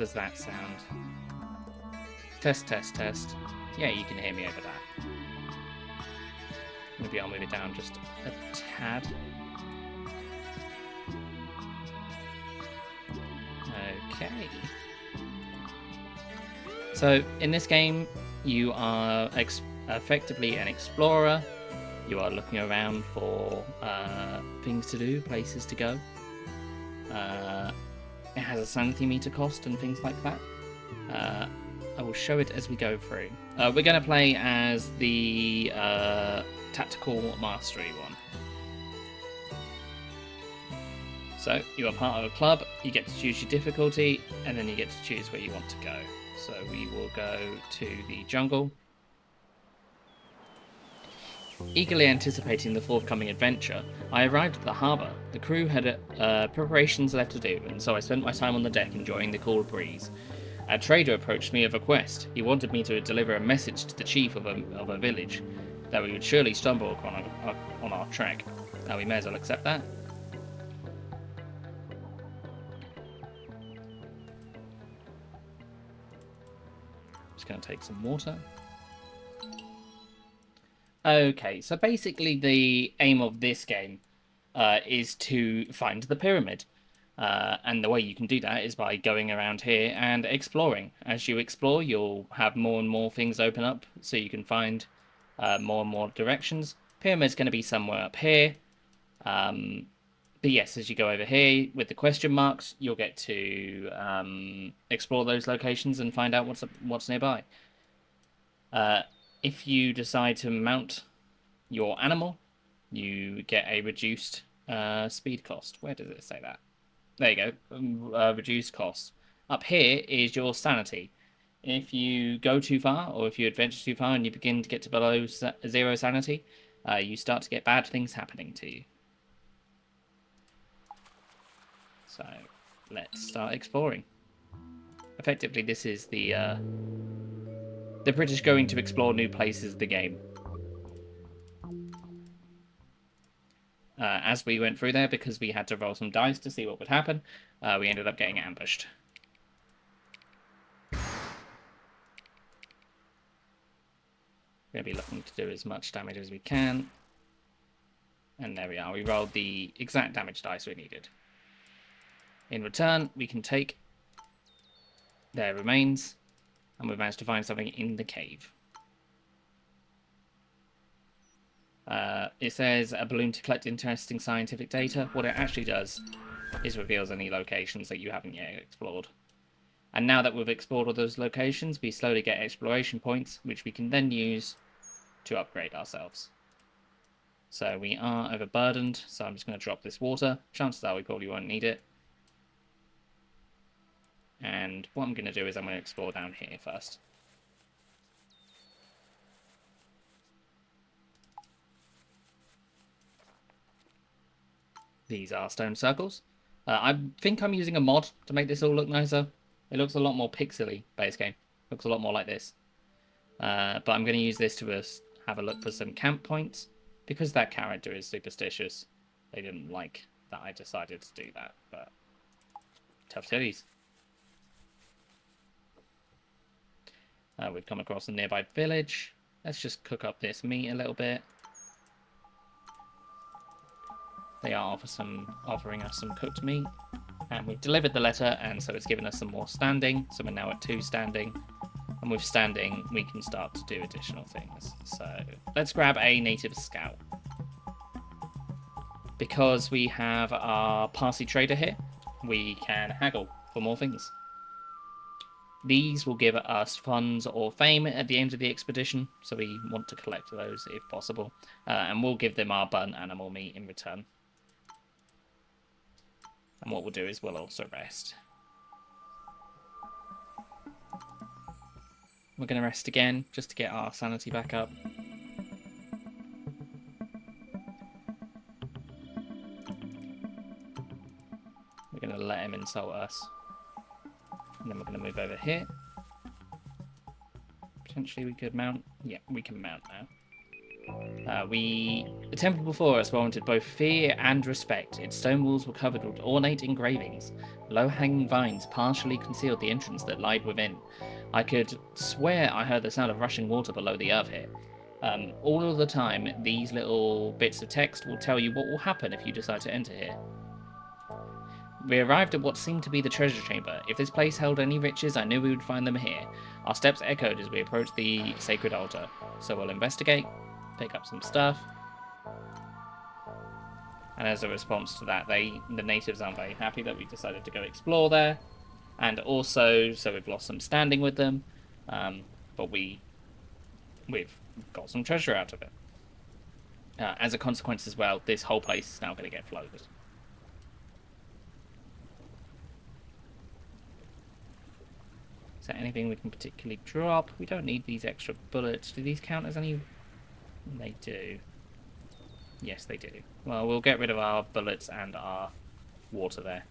does that sound? Test, test, test. Yeah, you can hear me over that. Maybe I'll move it down just a tad. Okay. So in this game, you are effectively an explorer. You are looking around for things to do, places to go. It has a sanity meter cost and things like that. I will show it as we go through. We're going to play as the tactical mastery one. So you are part of a club, you get to choose your difficulty, and then you get to choose where you want to go. So we will go to the jungle. Eagerly anticipating the forthcoming adventure, I arrived at the harbour. The crew had preparations left to do, and so I spent my time on the deck enjoying the cool breeze. A trader approached me with a quest. He wanted me to deliver a message to the chief of a village that we would surely stumble on our trek. We may as well accept that. Just going to take some water. Okay, so basically the aim of this game is to find the pyramid. And the way you can do that is by going around here and exploring. As you explore, you'll have more and more things open up, so you can find more and more directions. Pyramid's going to be somewhere up here. But yes, as you go over here with the question marks, you'll get to explore those locations and find out what's nearby. If you decide to mount your animal, you get a reduced speed cost. Where does it say that? There you go. Reduced cost. Up here is your sanity. If you go too far, or if you adventure too far and you begin to get to below 0 sanity, you start to get bad things happening to you. So, let's start exploring. Effectively, this is the British going to explore new places of the game. As we went through there, because we had to roll some dice to see what would happen, we ended up getting ambushed. We're going to be looking to do as much damage as we can. And there we are. We rolled the exact damage dice we needed. In return, we can take their remains, and we've managed to find something in the cave. It says a balloon to collect interesting scientific data. What it actually does is reveals any locations that you haven't yet explored. And now that we've explored all those locations, we slowly get exploration points, which we can then use to upgrade ourselves. So we are overburdened, so I'm just going to drop this water. Chances are we probably won't need it. And what I'm going to do is I'm going to explore down here first. These are stone circles. I think I'm using a mod to make this all look nicer. It looks a lot more pixely, base game. Looks a lot more like this. But I'm going to use this to have a look for some camp points. Because that character is superstitious, they didn't like that I decided to do that. But tough titties. We've come across a nearby village. Let's just cook up this meat a little bit. They are offering us some cooked meat. And we've delivered the letter, and so it's given us some more standing. So we're now at 2 standing. And with standing, we can start to do additional things. So let's grab a native scout. Because we have our Parsi trader here, we can haggle for more things. These will give us funds or fame at the end of the expedition, so we want to collect those if possible. And we'll give them our burnt animal meat in return. And what we'll do is we'll also rest. We're going to rest again, just to get our sanity back up. We're going to let him insult us. And then we're going to move over here. Potentially we could mount. Yeah, we can mount The temple before us warranted both fear and respect. Its stone walls were covered with ornate engravings. Low-hanging vines partially concealed the entrance that lied within. I could swear I heard the sound of rushing water below the earth here. All of the time, these little bits of text will tell you what will happen if you decide to enter here. We arrived at what seemed to be the treasure chamber. If this place held any riches, I knew we would find them here. Our steps echoed as we approached the sacred altar. So we'll investigate, pick up some stuff. And as a response to that, the natives aren't very happy that we decided to go explore there. And also, so we've lost some standing with them. But we've got some treasure out of it. As a consequence as well, this whole place is now going to get flooded. Is there anything we can particularly drop? We don't need these extra bullets. Do these count as any? They do. Yes, they do. Well, we'll get rid of our bullets and our water there.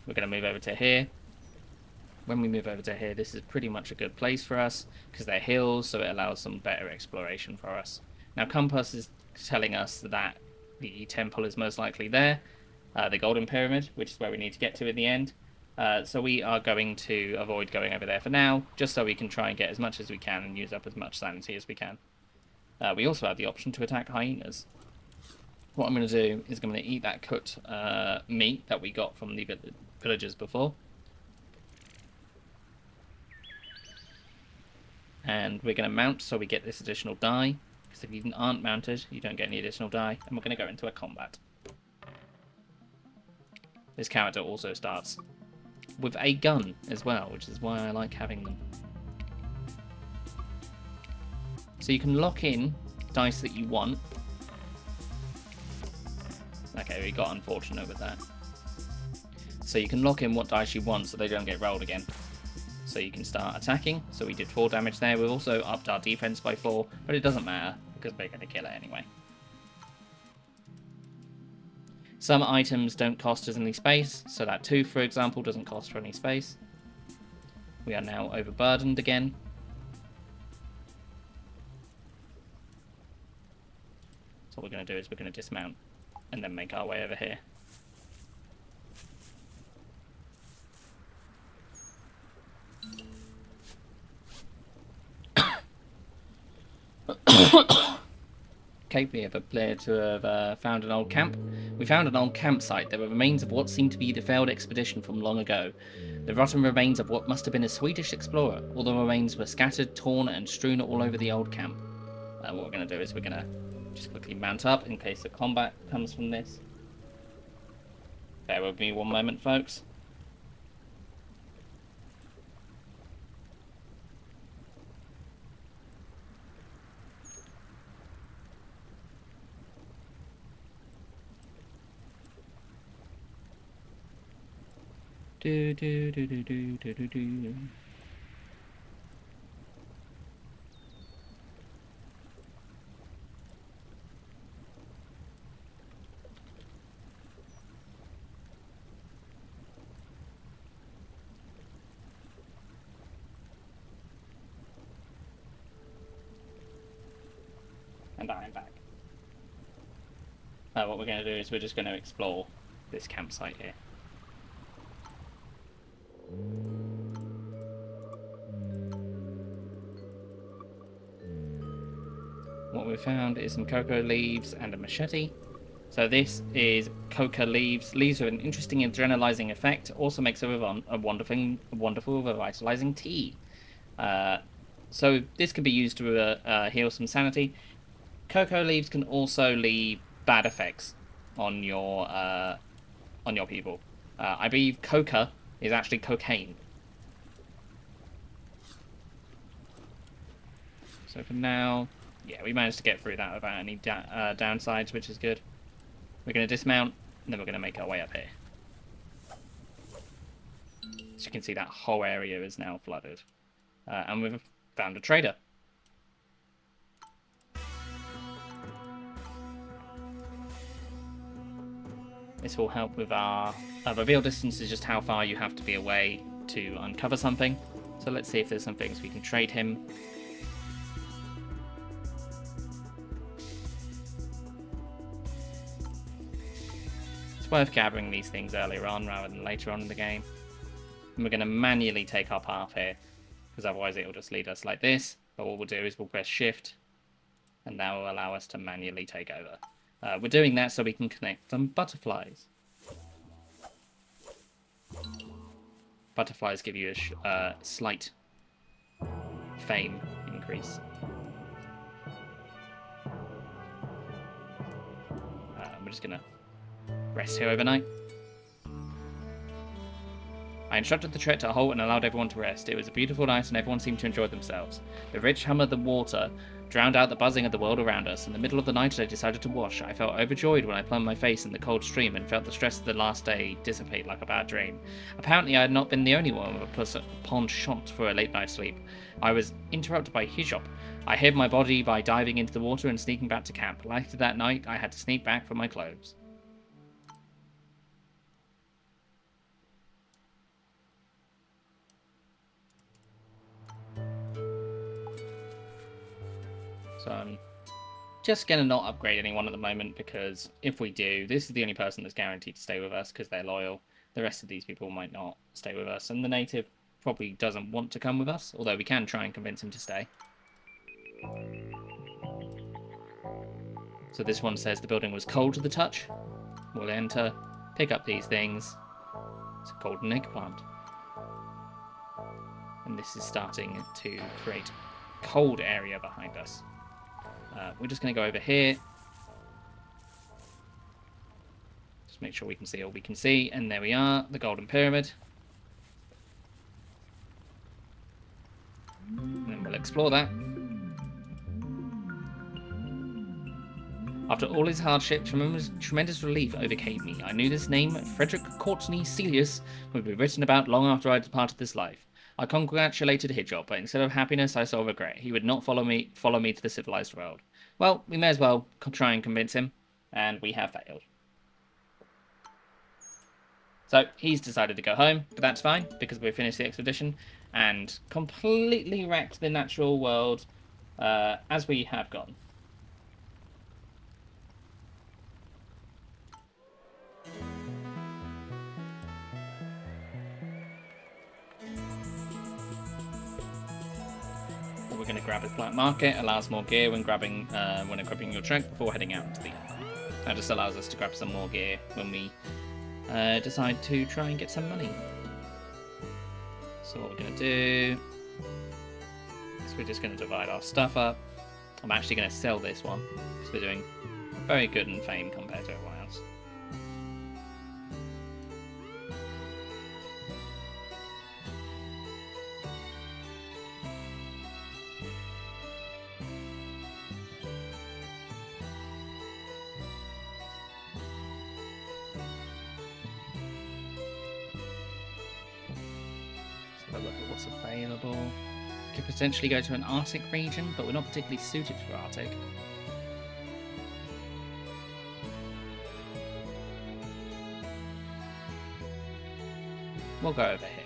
We're going to move over to here. When we move over to here, this is pretty much a good place for us because they're hills, so it allows some better exploration for us. Now, Compass is telling us that the temple is most likely there, the Golden Pyramid, which is where we need to get to in the end. So we are going to avoid going over there for now, just so we can try and get as much as we can and use up as much sanity as we can. We also have the option to attack hyenas. What I'm going to do is I'm going to eat that cooked meat that we got from the villagers before. And we're going to mount so we get this additional die, because if you aren't mounted, you don't get any additional die. And we're going to go into a combat. This character also starts with a gun as well, which is why I like having them. So you can lock in dice that you want. Okay, we got unfortunate with that. So you can lock in what dice you want so they don't get rolled again. So you can start attacking. So we did 4 damage there. We've also upped our defense by 4, but it doesn't matter because we're going to kill it anyway. Some items don't cost us any space, so that tooth, for example, doesn't cost for any space. We are now overburdened again. So what we're going to do is we're going to dismount and then make our way over here. Okay, we have appeared to have found an old camp. We found an old campsite. There were remains of what seemed to be the failed expedition from long ago. The rotten remains of what must have been a Swedish explorer. All the remains were scattered, torn, and strewn all over the old camp. What we're going to do is we're going to just quickly mount up in case the combat comes from this. Bear with me one moment, folks. Do do do do do do do do. And I'm back. What we're going to do is we're just going to explore this campsite here. What we found is some cocoa leaves and a machete. So this is coca leaves. Leaves with an interesting adrenalizing effect. Also makes a wonderful revitalizing tea. So this can be used to heal some sanity. Cocoa leaves can also leave bad effects on your people. I believe coca is actually cocaine. So for now, yeah, we managed to get through that without any downsides, which is good. We're going to dismount, and then we're going to make our way up here. As you can see, that whole area is now flooded. And we've found a trader. This will help with our reveal distance is just how far you have to be away to uncover something. So let's see if there's some things we can trade him. It's worth gathering these things earlier on rather than later on in the game. And we're going to manually take our path here, because otherwise it will just lead us like this. But what we'll do is we'll press shift, and that will allow us to manually take over. We're doing that so we can connect some butterflies. Butterflies give you a slight fame increase. We're just going to rest here overnight. I instructed the trek to halt and allowed everyone to rest. It was a beautiful night and everyone seemed to enjoy themselves. The rich hum of the water drowned out the buzzing of the world around us. In the middle of the night I decided to wash. I felt overjoyed when I plunged my face in the cold stream and felt the stress of the last day dissipate like a bad dream. Apparently I had not been the only one with a penchant for a late night sleep. I was interrupted by Hijop. I hid my body by diving into the water and sneaking back to camp. Later that night I had to sneak back for my clothes. So I'm just going to not upgrade anyone at the moment, because if we do, this is the only person that's guaranteed to stay with us because they're loyal. The rest of these people might not stay with us, and the native probably doesn't want to come with us, although we can try and convince him to stay. So this one says the building was cold to the touch. We'll enter, pick up these things. It's a golden eggplant. And this is starting to create a cold area behind us. We're just going to go over here. Just make sure we can see all we can see. And there we are, the Golden Pyramid. And then we'll explore that. After all his hardship, tremendous relief overcame me. I knew this name, Frederick Courtney Celius, would be written about long after I departed this life. I congratulated Hijop, but instead of happiness, I saw regret. He would not follow me to the civilized world. Well, we may as well try and convince him, and we have failed. So he's decided to go home, but that's fine, because we finished the expedition and completely wrecked the natural world as we have gone. We're going to grab a black market, allows more gear when equipping your trek before heading out into the air. That just allows us to grab some more gear when we decide to try and get some money. So what we're going to do is we're just going to divide our stuff up. I'm actually going to sell this one because we're doing very good in fame compared to everyone else. So look at what's available. Could potentially go to an Arctic region, but we're not particularly suited for Arctic. We'll go over here.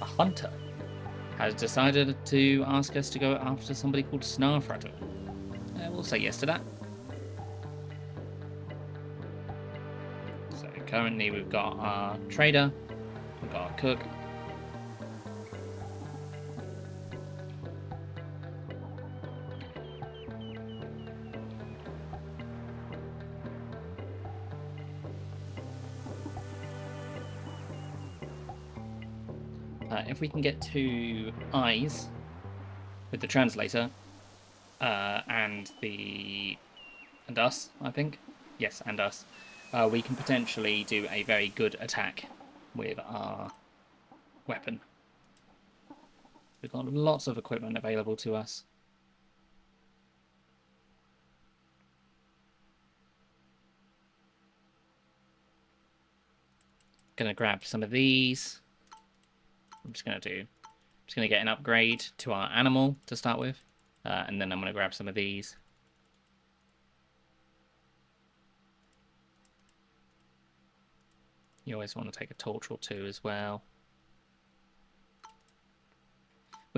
A hunter has decided to ask us to go after somebody called Snarfratter. We'll say yes to that. So currently we've got our trader, we've got our cook. If we can get 2 eyes with the translator and us, I think. Yes, and us. We can potentially do a very good attack with our weapon. We've got lots of equipment available to us. Gonna grab some of these. I'm just gonna get an upgrade to our animal to start with, and then I'm gonna grab some of these. You always want to take a torch or 2 as well.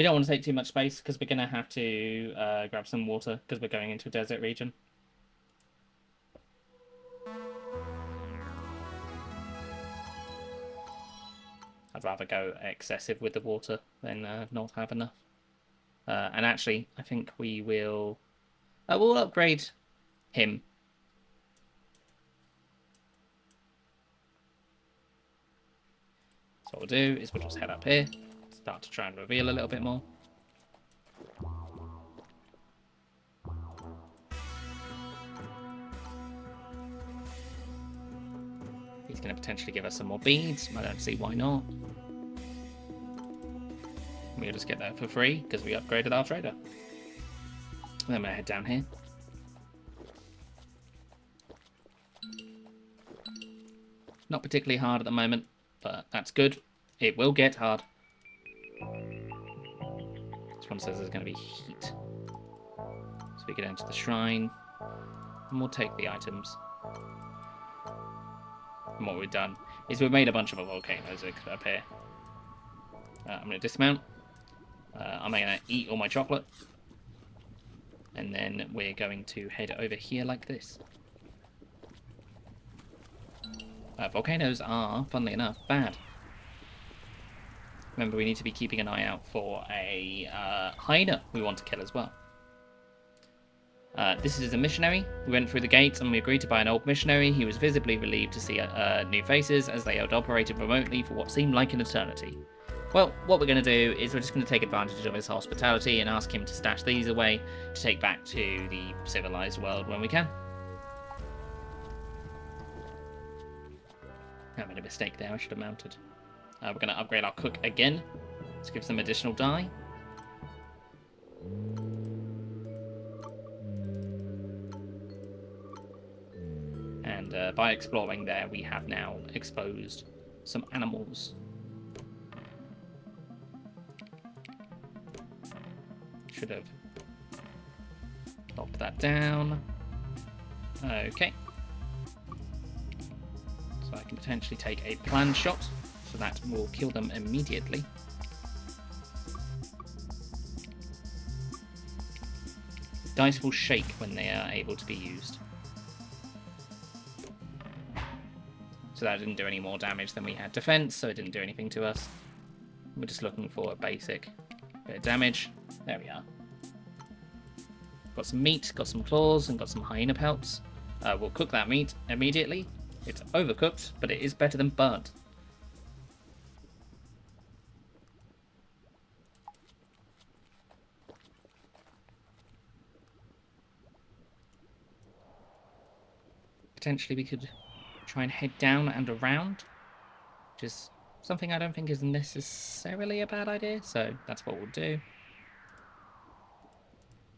We don't want to take too much space because we're going to have to grab some water because we're going into a desert region. I'd rather go excessive with the water than not have enough. And actually, I think we will... we'll upgrade him. So what we'll do is we'll just head up here, start to try and reveal a little bit more. He's going to potentially give us some more beads. I don't see why not. We'll just get that for free because we upgraded our trader. Then I'm going to head down here. Not particularly hard at the moment, but that's good. It will get hard. This one says there's going to be heat. So we get into the shrine, and we'll take the items. And what we've done is we've made a bunch of volcanoes up here. I'm going to dismount. I'm going to eat all my chocolate. And then we're going to head over here like this. Volcanoes are, funnily enough, bad. Remember, we need to be keeping an eye out for a hyena we want to kill as well. This is a missionary. We went through the gates and we agreed to buy an old missionary. He was visibly relieved to see new faces as they had operated remotely for what seemed like an eternity. Well, what we're going to do is we're just going to take advantage of his hospitality and ask him to stash these away to take back to the civilized world when we can. I made a mistake there, I should have mounted. We're going to upgrade our cook again to give some additional dye. And by exploring there, we have now exposed some animals. Should have locked that down. Okay. So I can potentially take a planned shot, so that will kill them immediately. Dice will shake when they are able to be used. So that didn't do any more damage than we had defense, so it didn't do anything to us. We're just looking for a basic bit of damage. There we are. Got some meat, got some claws, and got some hyena pelts. We'll cook that meat immediately. It's overcooked, but it is better than burnt. Potentially we could try and head down and around, which is something I don't think is necessarily a bad idea, so that's what we'll do.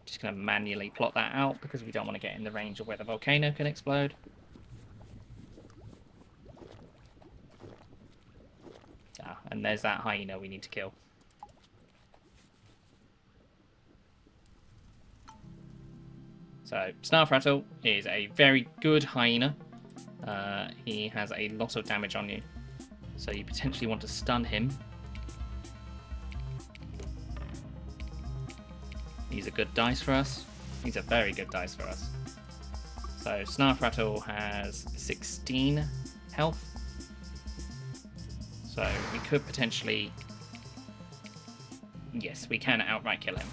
Just going to manually plot that out because we don't want to get in the range of where the volcano can explode. And there's that hyena we need to kill. So, Snarfrattle is a very good hyena. He has a lot of damage on you. So you potentially want to stun him. These are good dice for us. These are very good dice for us. So Snarfrattle has 16 health. So we could potentially... Yes, we can outright kill him.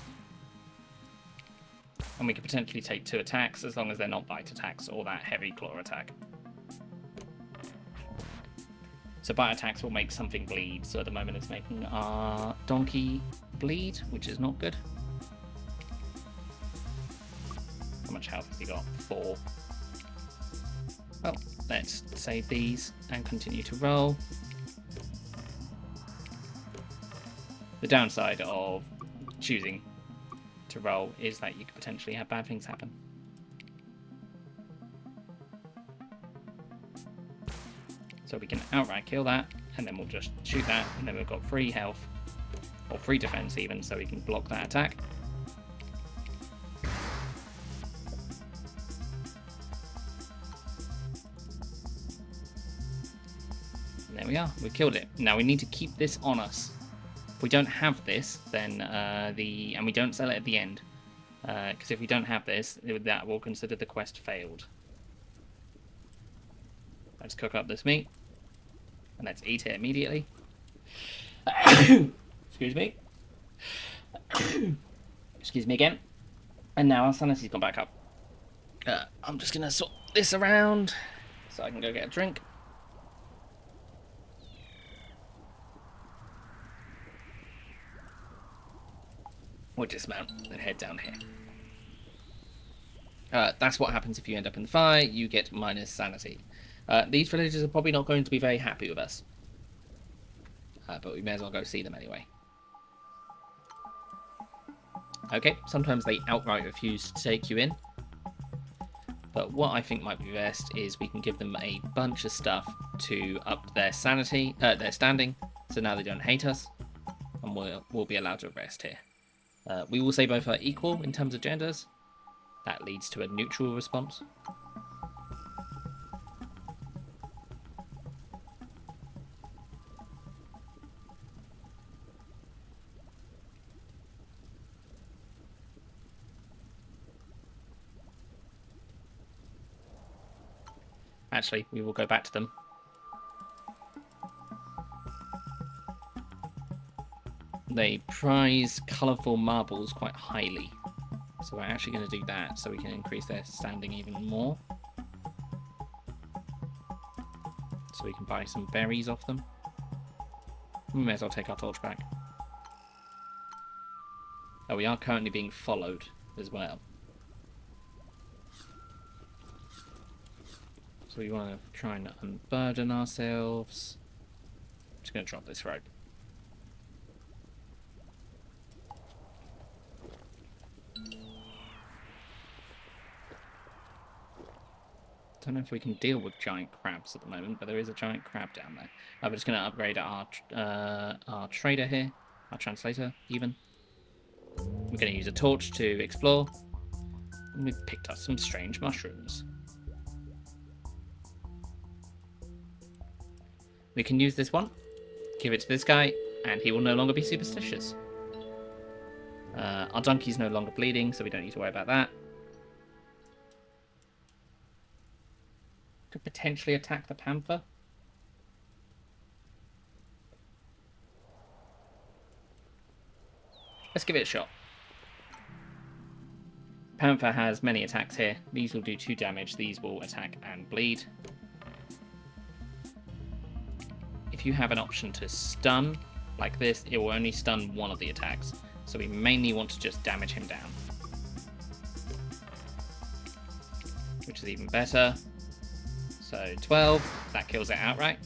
And we could potentially take 2 attacks as long as they're not bite attacks or that heavy claw attack. So bite attacks will make something bleed. So at the moment it's making our donkey bleed, which is not good. How much health has he got? 4. Well, let's save these and continue to roll. The downside of choosing to roll is that you could potentially have bad things happen. So we can outright kill that, and then we'll just shoot that, and then we've got free health, or free defense even, so we can block that attack. And there we are, we've killed it. Now we need to keep this on us. If we don't have this, then and we don't sell it at the end, because if we don't have this, that will consider the quest failed. Let's cook up this meat, and let's eat it immediately. Excuse me. Excuse me again. And now our sanity's gone back up. I'm just going to sort this around so I can go get a drink. We'll dismount and head down here. That's what happens if you end up in the fire. You get minus sanity. These villagers are probably not going to be very happy with us. But we may as well go see them anyway. Okay, sometimes they outright refuse to take you in. But what I think might be best is we can give them a bunch of stuff to up their sanity, their standing, so now they don't hate us, and we'll be allowed to rest here. We will say both are equal in terms of genders. That leads to a neutral response. Actually, we will go back to them. They prize colourful marbles quite highly. So we're actually going to do that so we can increase their standing even more. So we can buy some berries off them. We may as well take our torch back. Oh, we are currently being followed as well. So we want to try and unburden ourselves. I'm just going to drop this rope. Don't know if we can deal with giant crabs at the moment, but there is a giant crab down there. We're just going to upgrade our trader here, our translator even. We're going to use a torch to explore. And we've picked up some strange mushrooms. We can use this one, give it to this guy, and he will no longer be superstitious. Our donkey's no longer bleeding, so we don't need to worry about that. Could potentially attack the panther. Let's give it a shot. Panther has many attacks here. These will do 2 damage. These will attack and bleed. If you have an option to stun, like this, it will only stun one of the attacks. So we mainly want to just damage him down. Which is even better. So 12, that kills it outright.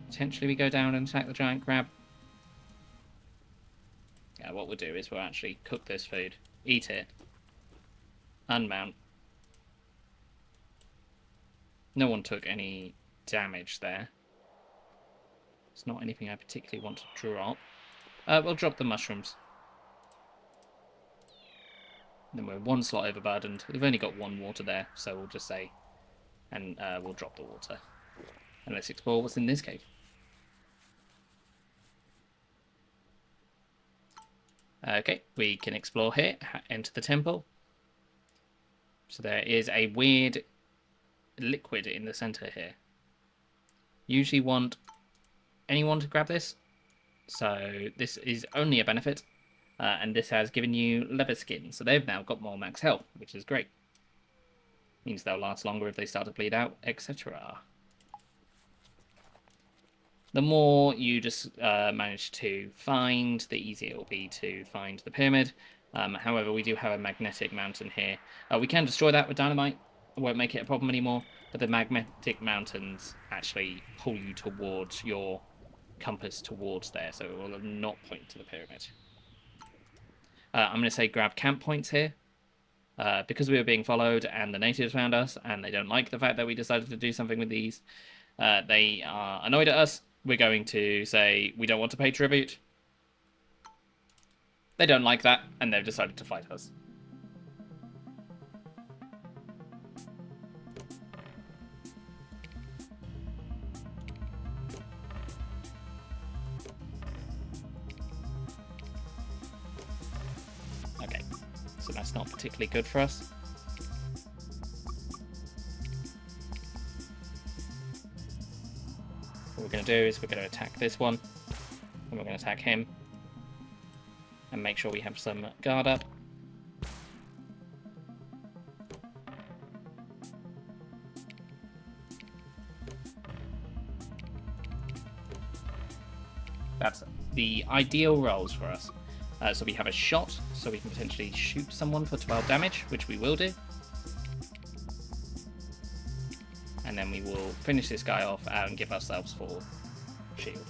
Potentially we go down and attack the giant crab. Yeah, what we'll do is we'll actually cook this food, eat it, unmount. No one took any damage there. It's not anything I particularly want to drop. We'll drop the mushrooms. Then we're 1 slot overburdened. We've only got 1 water there, so we'll just say, and we'll drop the water. And let's explore what's in this cave. Okay, we can explore here, enter the temple. So there is a weird liquid in the center here. Usually want anyone to grab this. So this is only a benefit. And this has given you leather skin, so they've now got more max health, which is great. Means they'll last longer if they start to bleed out, etc. The more you just manage to find, the easier it will be to find the pyramid. However, we do have a magnetic mountain here. We can destroy that with dynamite. It won't make it a problem anymore, but the magnetic mountains actually pull you towards your compass towards there, so it will not point to the pyramid. I'm going to say grab camp points here. Because we were being followed and the natives found us and they don't like the fact that we decided to do something with these, they are annoyed at us. We're going to say we don't want to pay tribute. They don't like that and they've decided to fight us. so that's not particularly good for us. What we're going to do is we're going to attack this one, and we're going to attack him, and make sure we have some guard up. That's the ideal rolls for us. So we have a shot, so we can potentially shoot someone for 12 damage, which we will do. And then we will finish this guy off and give ourselves 4 shield.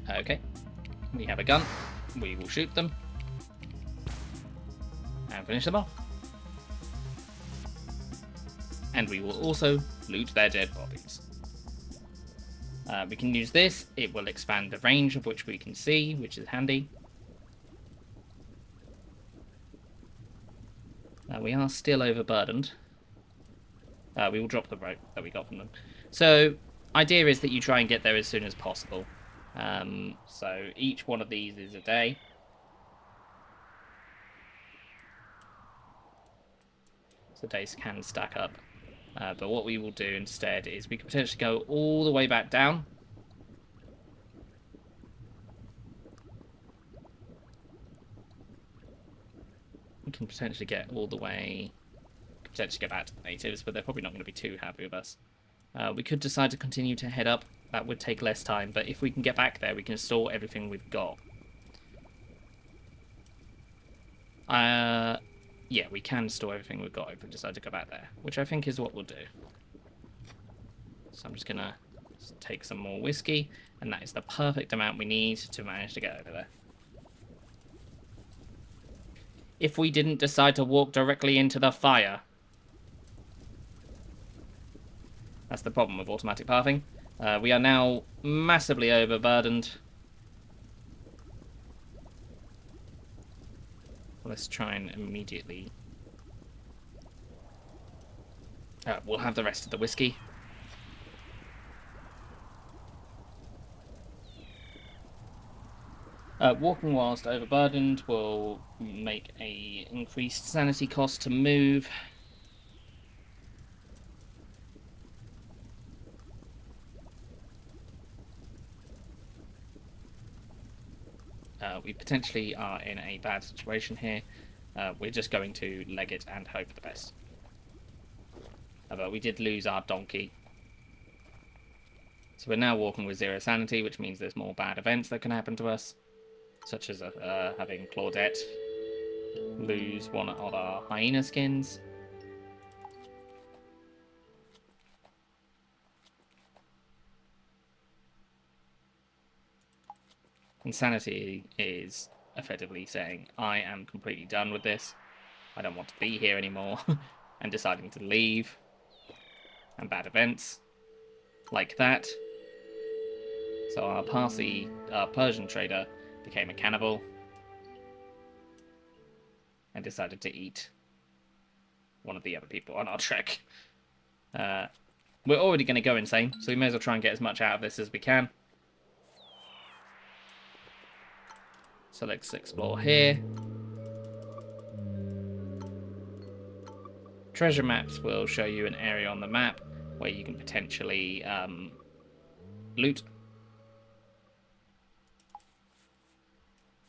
Okay, we have a gun. We will shoot them and finish them off. And we will also loot their dead bodies. We can use this. It will expand the range of which we can see, which is handy. We are still overburdened. We will drop the rope that we got from them. So, idea is that you try and get there as soon as possible. So each one of these is a day. So days can stack up. But what we will do instead is we can potentially go all the way back down. We can potentially get all the way... potentially get back to the natives, but they're probably not going to be too happy with us. We could decide to continue to head up. That would take less time, but if we can get back there, we can store everything we've got. Yeah, we can store everything we've got if we decide to go back there, which I think is what we'll do. So I'm just going to take some more whiskey, and that is the perfect amount we need to manage to get over there. If we didn't decide to walk directly into the fire... That's the problem with automatic pathing. We are now massively overburdened. Let's try and immediately... we'll have the rest of the whiskey. Walking whilst overburdened will make a increased sanity cost to move. We potentially are in a bad situation here. We're just going to leg it and hope for the best. But we did lose our donkey. So we're now walking with 0 sanity, which means there's more bad events that can happen to us. Such as having Claudette lose one of our hyena skins. Insanity is effectively saying, I am completely done with this. I don't want to be here anymore. And deciding to leave. And bad events. Like that. So our Persian trader became a cannibal. And decided to eat one of the other people on our trek. We're already going to go insane, so we may as well try and get as much out of this as we can. So let's explore here. Treasure maps will show you an area on the map where you can potentially loot.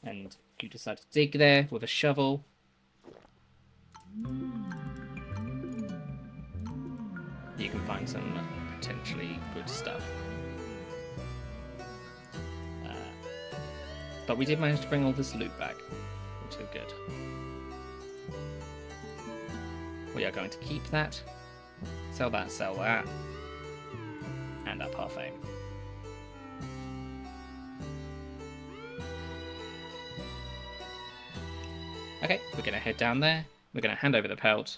And you decide to dig there with a shovel. You can find some potentially good stuff. But we did manage to bring all this loot back, which is good. We are going to keep that, sell that, and our parfait. Okay, we're going to head down there, we're going to hand over the pelt,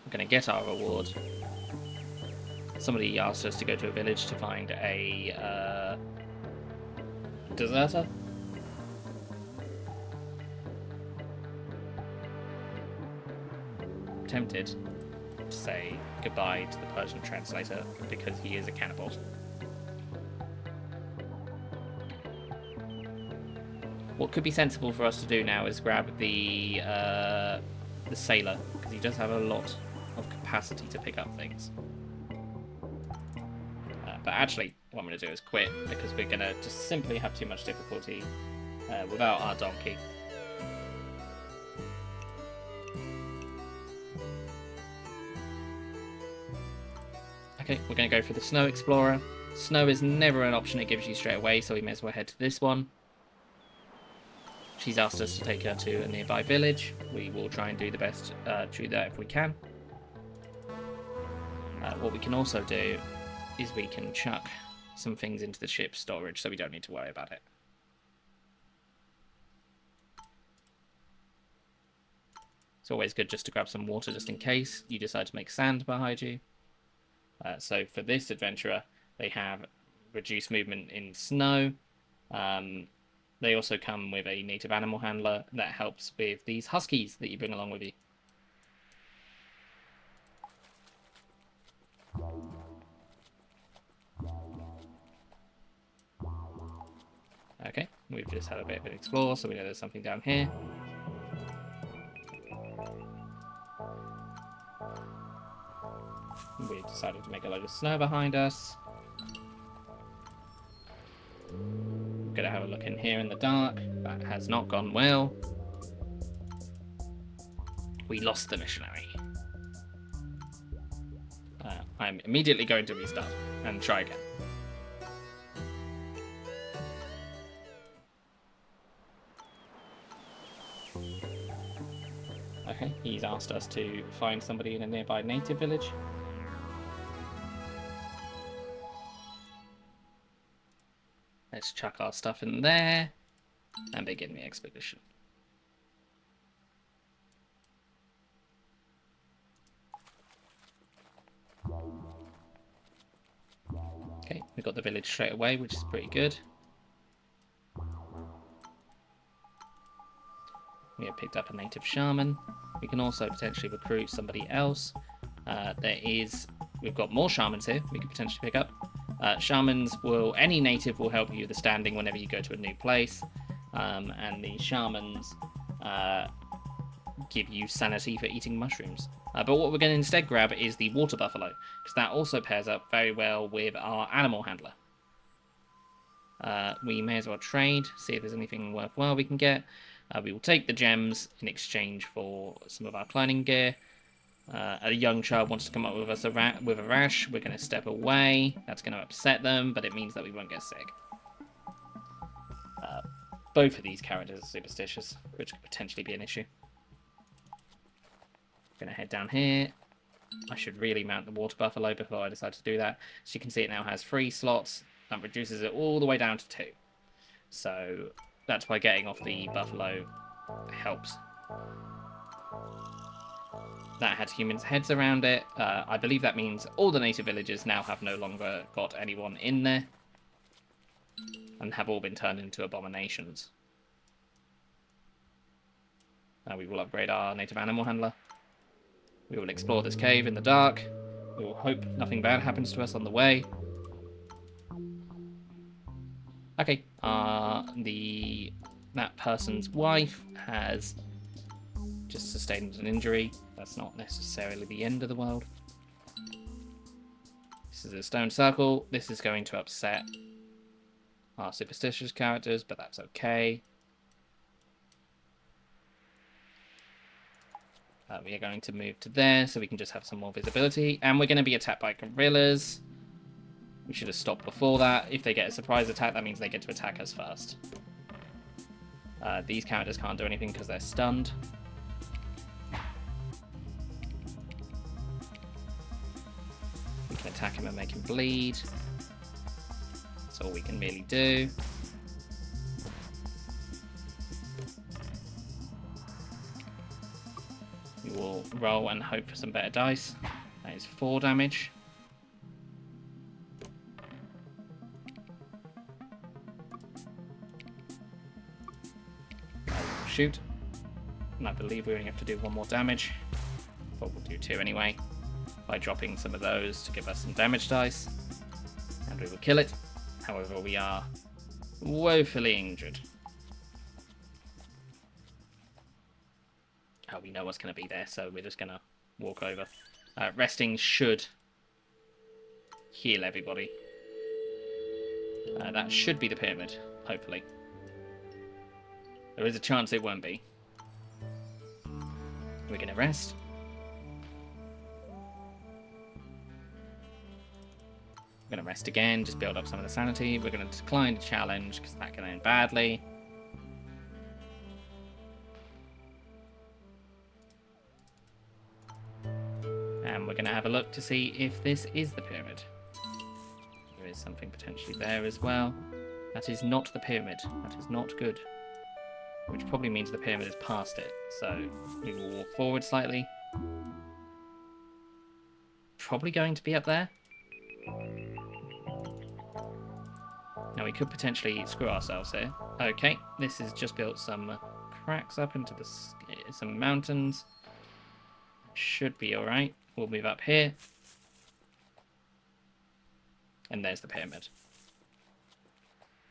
we're going to get our reward. Somebody asked us to go to a village to find a deserter. Tempted. to say goodbye to the Persian translator because he is a cannibal. What could be sensible for us to do now is grab the sailor, because he does have a lot of capacity to pick up things. But actually, what I'm going to do is quit, because we're going to just simply have too much difficulty without our donkey. Okay, we're going to go for the Snow Explorer. Snow is never an option it gives you straight away, so we may as well head to this one. She's asked us to take her to a nearby village. We will try and do the best to do that if we can. What we can also do is we can chuck some things into the ship's storage, so we don't need to worry about it. It's always good just to grab some water just in case you decide to make sand behind you. So for this adventurer, they have reduced movement in snow. They also come with a native animal handler that helps with these huskies that you bring along with you. Okay, we've just had a bit of an explore, so we know there's something down here. We decided to make a load of snow behind us. We're going to have a look in here in the dark. That has not gone well. We lost the missionary. I'm immediately going to restart and try again. Okay, he's asked us to find somebody in a nearby native village. Let's chuck our stuff in there and begin the expedition. Okay, we got the village straight away, which is pretty good. We have picked up a native shaman. We can also potentially recruit somebody else. We've got more shamans here we could potentially pick up. Shamans any native will help you with the standing whenever you go to a new place. And the shamans give you sanity for eating mushrooms. But what we're going to instead grab is the water buffalo, because that also pairs up very well with our animal handler. We may as well trade, see if there's anything worthwhile we can get. We will take the gems in exchange for some of our climbing gear. A young child wants to come up with us with a rash. We're going to step away. That's going to upset them, but it means that we won't get sick. Both of these characters are superstitious, which could potentially be an issue. Going to head down here. I should really mount the water buffalo before I decide to do that. As you can see, it now has 3 slots. That reduces it all the way down to 2. So that's why getting off the buffalo helps. That had humans' heads around it. I believe that means all the native villagers now have no longer got anyone in there and have all been turned into abominations. We will upgrade our native animal handler. We will explore this cave in the dark. We will hope nothing bad happens to us on the way. Okay, that person's wife has just sustained an injury. That's not necessarily the end of the world. This is a stone circle. This is going to upset our superstitious characters, but that's okay. We are going to move to there so we can just have some more visibility. And we're going to be attacked by gorillas. We should have stopped before that. If they get a surprise attack, that means they get to attack us first. These characters can't do anything because they're stunned. We can attack him and make him bleed. That's all we can really do. We will roll and hope for some better dice. That is 4 damage. Shoot. And I believe we only have to do 1 more damage. But we'll do 2 anyway. by dropping some of those to give us some damage dice. And we will kill it. However, we are woefully injured. Oh, we know what's going to be there, so we're just going to walk over. Resting should heal everybody. That should be the pyramid, hopefully. There is a chance it won't be. We're going to rest. We're going to rest again, just build up some of the sanity. We're going to decline the challenge, because that can end badly. And we're going to have a look to see if this is the pyramid. There is something potentially there as well. That is not the pyramid. That is not good. Which probably means the pyramid is past it. So we will walk forward slightly. Probably going to be up there. Now we could potentially screw ourselves here. Okay, this has just built some cracks up into some mountains. Should be alright. We'll move up here. And there's the pyramid.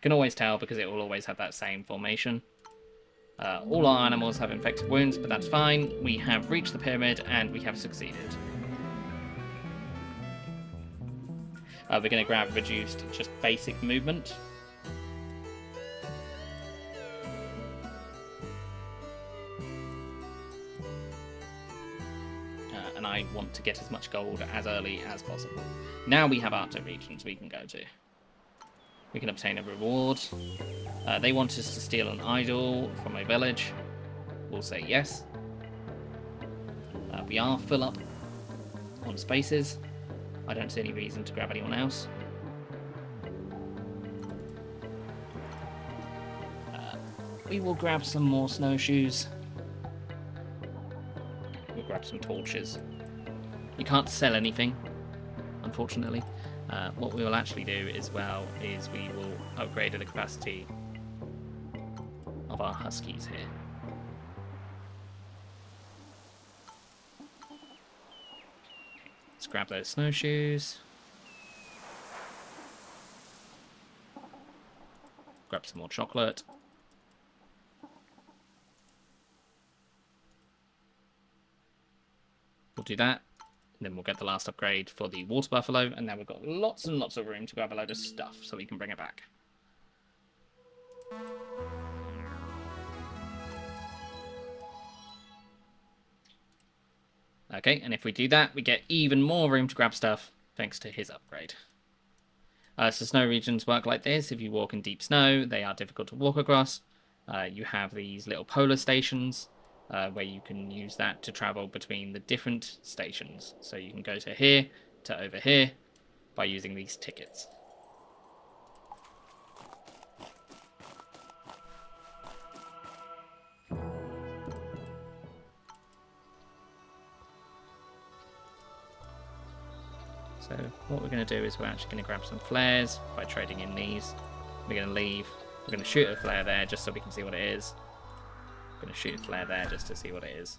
Can always tell because it will always have that same formation. All our animals have infected wounds, but that's fine. We have reached the pyramid and we have succeeded. We're going to grab reduced just basic movement. And I want to get as much gold as early as possible. Now we have Arctic regions we can go to. We can obtain a reward. They want us to steal an idol from a village. We'll say yes. We are full up on spaces. I don't see any reason to grab anyone else. We will grab some more snowshoes. We'll grab some torches. You can't sell anything, unfortunately. What we will actually do as well is we will upgrade the capacity of our huskies here. Let's grab those snowshoes. Grab some more chocolate. We'll do that. And then we'll get the last upgrade for the water buffalo. And now we've got lots and lots of room to grab a load of stuff so we can bring it back. Okay, and if we do that, we get even more room to grab stuff thanks to his upgrade. So snow regions work like this. If you walk in deep snow, they are difficult to walk across. You have these little polar stations where you can use that to travel between the different stations. So you can go to here to over here by using these tickets. So what we're going to do is we're actually going to grab some flares by trading in these. We're going to leave. We're going to shoot a flare there just so we can see what it is. We're going to shoot a flare there just to see what it is.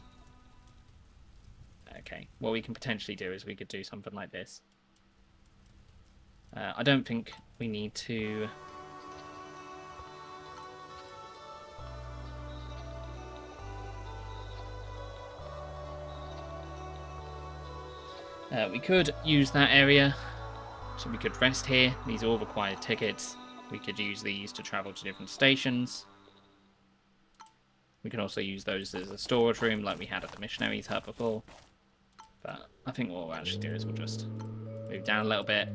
Okay, what we can potentially do is we could do something like this. I don't think we need to... we could use that area, so we could rest here. These all required tickets. We could use these to travel to different stations. We can also use those as a storage room like we had at the missionaries' hut before. But I think what we'll actually do is we'll just move down a little bit.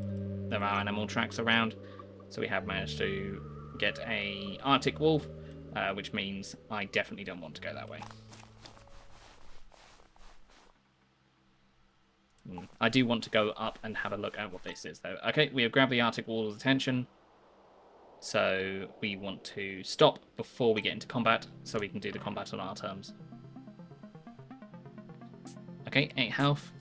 There are animal tracks around, so we have managed to get a Arctic wolf, which means I definitely don't want to go that way. I do want to go up and have a look at what this is, though. Okay, we have grabbed the Arctic Wolf's attention. So we want to stop before we get into combat, so we can do the combat on our terms. Okay, 8 health.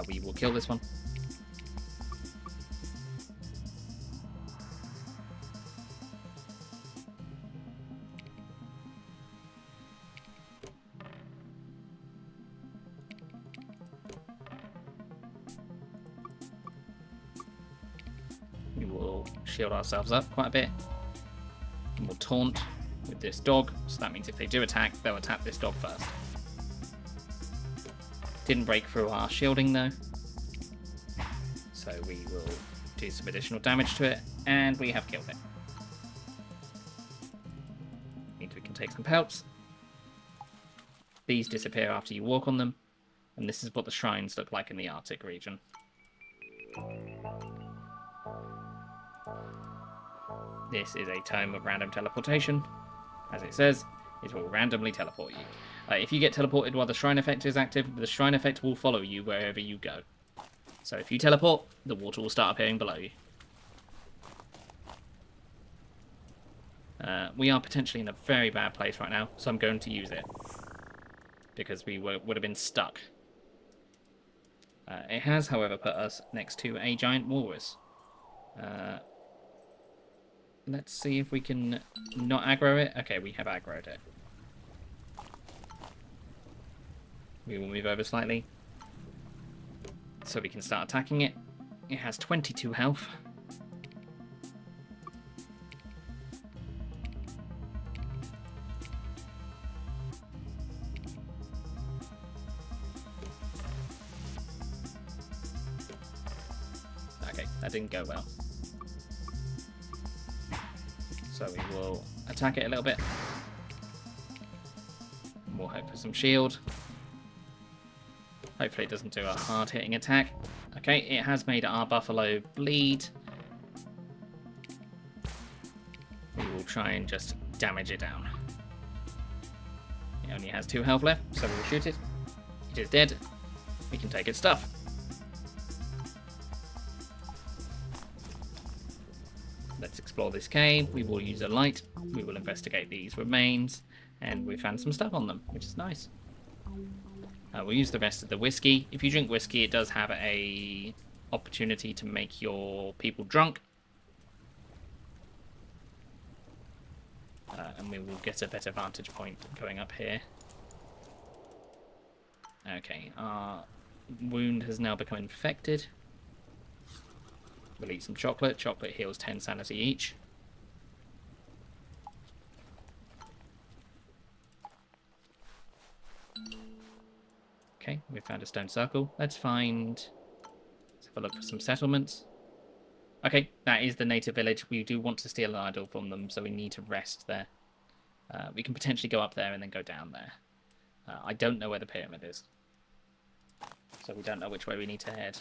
We will kill this one. will shield ourselves up quite a bit. And we'll taunt with this dog. So that means if they do attack, they'll attack this dog first. Didn't break through our shielding though. So we will do some additional damage to it. And we have killed it. Means we can take some pelts. These disappear after you walk on them. And this is what the shrines look like in the Arctic region. This is a tome of random teleportation. As it says, it will randomly teleport you. If you get teleported while the shrine effect is active, the shrine effect will follow you wherever you go. So if you teleport, the water will start appearing below you. We are potentially in a very bad place right now, so I'm going to use it. Because we would have been stuck. It has, however, put us next to a giant walrus. Let's see if we can not aggro it. Okay, we have aggroed it. We will move over slightly so we can start attacking it. It has 22 health. Okay, that didn't go well. So we will attack it a little bit. We'll hope for some shield. Hopefully it doesn't do a hard-hitting attack. Okay, it has made our buffalo bleed. We will try and just damage it down. It only has 2 health left, so we'll shoot it. It is dead. We can take its stuff. Let's explore this cave. We will use a light. We will investigate these remains. And we found some stuff on them, which is nice. We'll use the rest of the whiskey. If you drink whiskey, it does have a opportunity to make your people drunk. And we will get a better vantage point going up here. Okay, our wound has now become infected. We'll eat some chocolate. Chocolate heals 10 sanity each. Okay, we found a stone circle. Let's have a look for some settlements. Okay, that is the native village. We do want to steal an idol from them, so we need to rest there. We can potentially go up there and then go down there. I don't know where the pyramid is. So we don't know which way we need to head.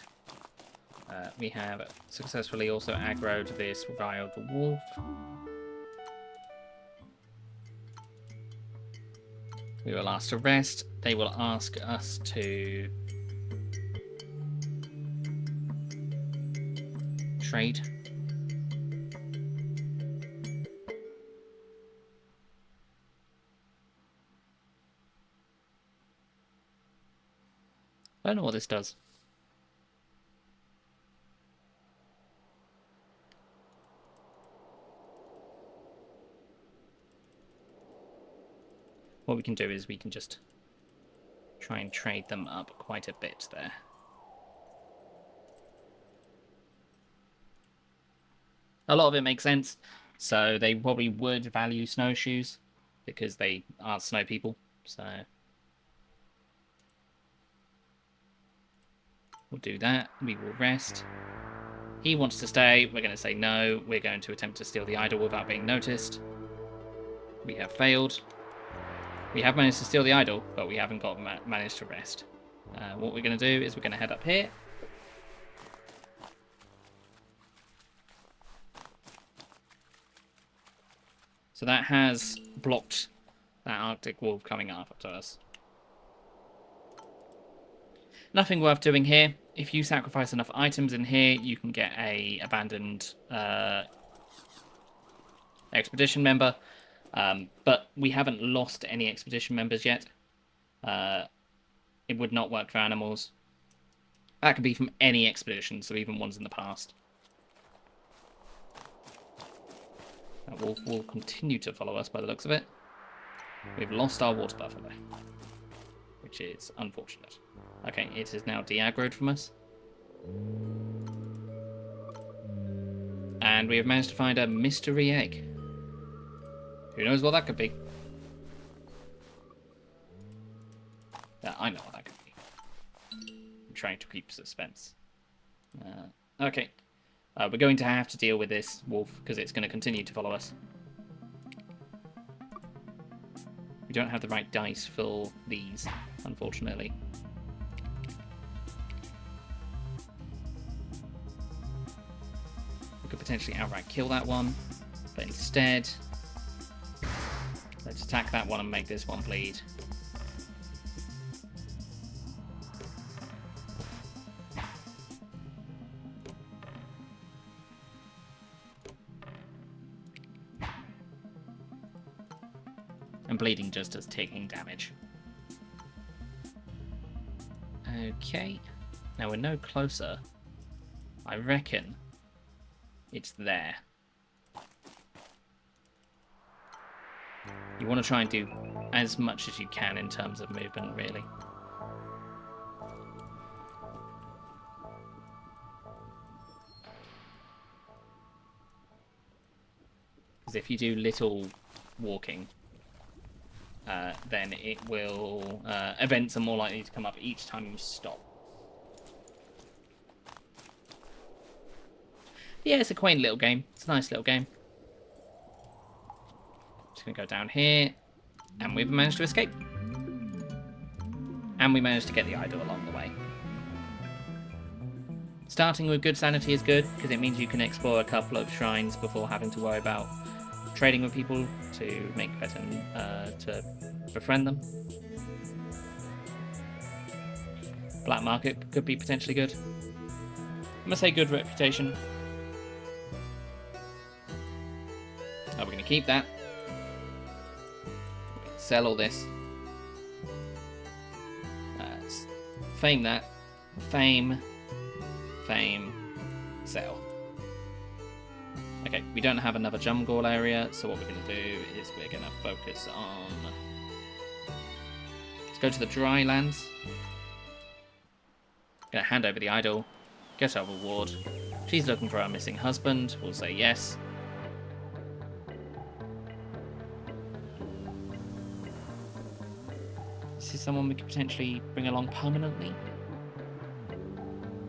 We have successfully also aggroed this wild wolf. We will ask to rest. They will ask us to trade. I don't know what this does. What we can do is we can just try and trade them up quite a bit there. A lot of it makes sense. So they probably would value snowshoes because they are snow people. So we'll do that. We will rest. He wants to stay. We're going to say no. We're going to attempt to steal the idol without being noticed. We have failed. We have managed to steal the idol, but we haven't managed to rest. What we're going to do is we're going to head up here. So that has blocked that Arctic wolf coming after us. Nothing worth doing here. If you sacrifice enough items in here, you can get a abandoned expedition member. But we haven't lost any expedition members yet. It would not work for animals. That could be from any expedition, so even ones in the past. That wolf will continue to follow us by the looks of it. We've lost our water buffalo, which is unfortunate. Okay, it is now de-aggroed from us. And we have managed to find a mystery egg. Who knows what that could be? Yeah, I know what that could be. I'm trying to keep suspense. Okay. We're going to have to deal with this wolf because it's going to continue to follow us. We don't have the right dice for these, unfortunately. We could potentially outright kill that one, but instead, let's attack that one and make this one bleed. And bleeding just does taking damage. Okay. Now we're no closer. I reckon it's there. You want to try and do as much as you can in terms of movement, really. Because if you do little walking, then it will... events are more likely to come up each time you stop. Yeah, it's a quaint little game. It's a nice little game. Just going to go down here. And we've managed to escape. And we managed to get the idol along the way. Starting with good sanity is good, because it means you can explore a couple of shrines before having to worry about trading with people to make better, to befriend them. Black market could be potentially good. I'm going to say good reputation. We're going to keep that. Sell all this. Fame that. Fame. Fame. Sell. Okay, we don't have another jungle area, so what we're going to do is we're going to focus on... Let's go to the dry lands. Going to hand over the idol. Get our reward. She's looking for our missing husband. We'll say yes. This is someone we could potentially bring along permanently.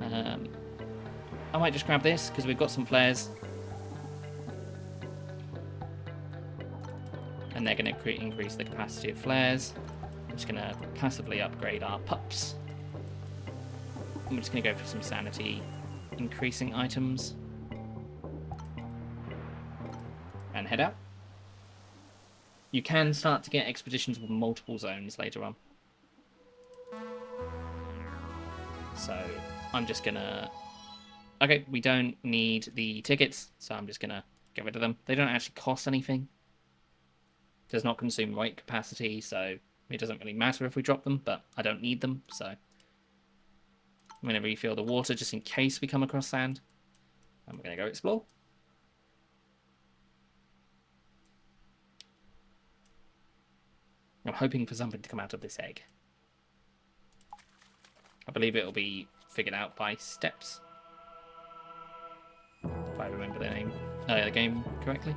I might just grab this because we've got some flares. And they're going to increase the capacity of flares. I'm just going to passively upgrade our pups. I'm just going to go for some sanity increasing items. And head out. You can start to get expeditions with multiple zones later on. So I'm just going to... Okay, we don't need the tickets, so I'm just going to get rid of them. They don't actually cost anything. Does not consume weight capacity, so it doesn't really matter if we drop them, but I don't need them, so I'm going to refill the water just in case we come across sand. And we're going to go explore. I'm hoping for something to come out of this egg. I believe it'll be figured out by steps. If I remember the game correctly.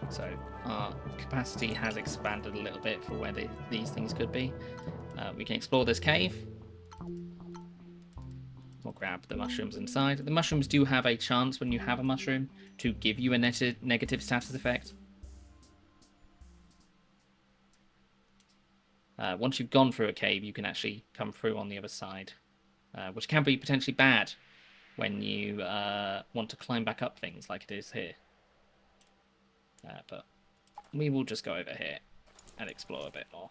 So our capacity has expanded a little bit for where these things could be. We can explore this cave. We'll grab the mushrooms inside. The mushrooms do have a chance when you have a mushroom to give you a negative status effect. Once you've gone through a cave, you can actually come through on the other side, which can be potentially bad when you want to climb back up things like it is here. But we will just go over here and explore a bit more.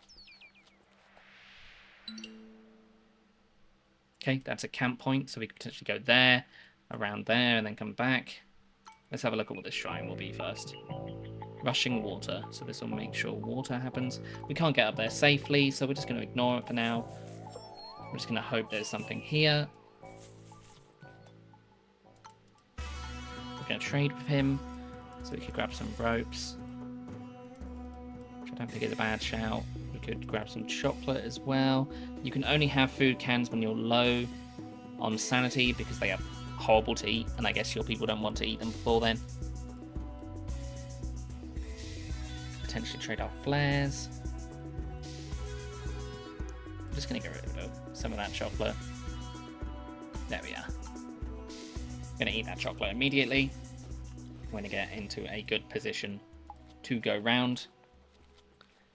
Okay, that's a camp point, so we could potentially go there, around there, and then come back. Let's have a look at what this shrine will be first. Rushing water, so this will make sure water happens. We can't get up there safely, so we're just going to ignore it for now. We're just going to hope there's something here. We're going to trade with him, so we could grab some ropes. Which I don't think is a bad shout. We could grab some chocolate as well. You can only have food cans when you're low on sanity because they have horrible to eat, and I guess your people don't want to eat them before then. Potentially trade off flares. I'm just going to get rid of some of that chocolate. There we are. I'm going to eat that chocolate immediately. I'm going to get into a good position to go round.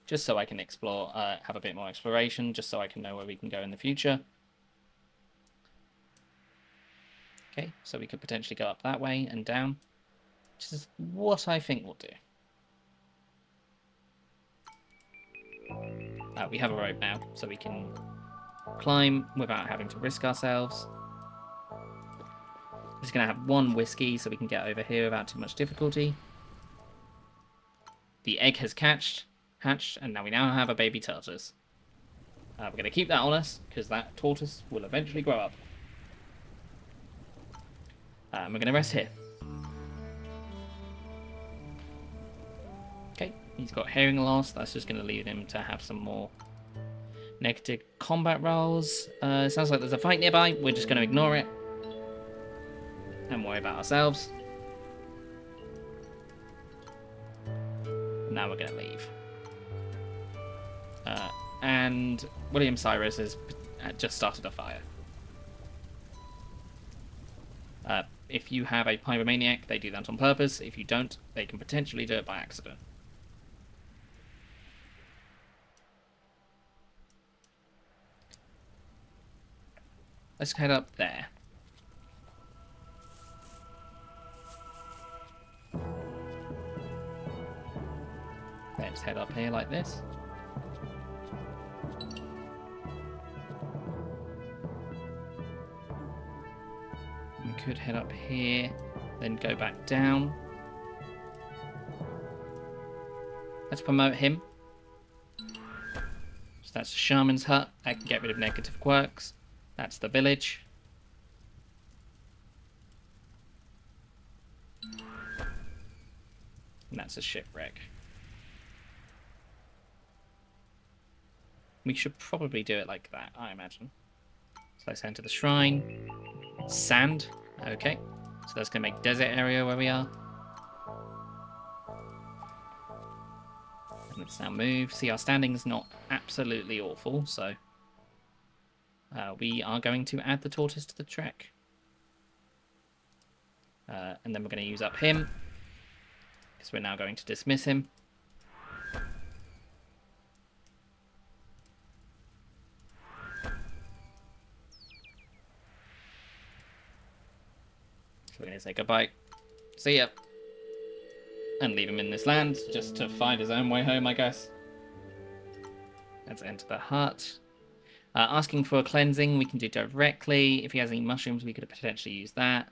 Just so I can explore, have a bit more exploration, just so I can know where we can go in the future. Okay, so we could potentially go up that way and down, which is what I think we'll do. We have a rope now, so we can climb without having to risk ourselves. Just going to have one whiskey so we can get over here without too much difficulty. The egg has hatched, and now we have a baby tortoise. We're going to keep that on us, because that tortoise will eventually grow up. And we're going to rest here. Okay, he's got hearing loss. That's just going to lead him to have some more negative combat rolls. It sounds like there's a fight nearby. We're just going to ignore it and worry about ourselves. Now we're going to leave. And William Cyrus has just started a fire. If you have a pyromaniac, they do that on purpose. If you don't, they can potentially do it by accident. Let's head up there. Let's head up here like this. We could head up here, then go back down. Let's promote him. So that's the shaman's hut. I can get rid of negative quirks. That's the village. And that's a shipwreck. We should probably do it like that, I imagine. So let's enter the shrine. Sand. Okay. So that's going to make desert area where we are. Let's now move. See, our standing is not absolutely awful, so we are going to add the tortoise to the trek. And then we're going to use up him, because we're now going to dismiss him. So we're going to say goodbye. See ya. And leave him in this land, just to find his own way home, I guess. Let's enter the hut. Asking for a cleansing, we can do directly. If he has any mushrooms, we could potentially use that.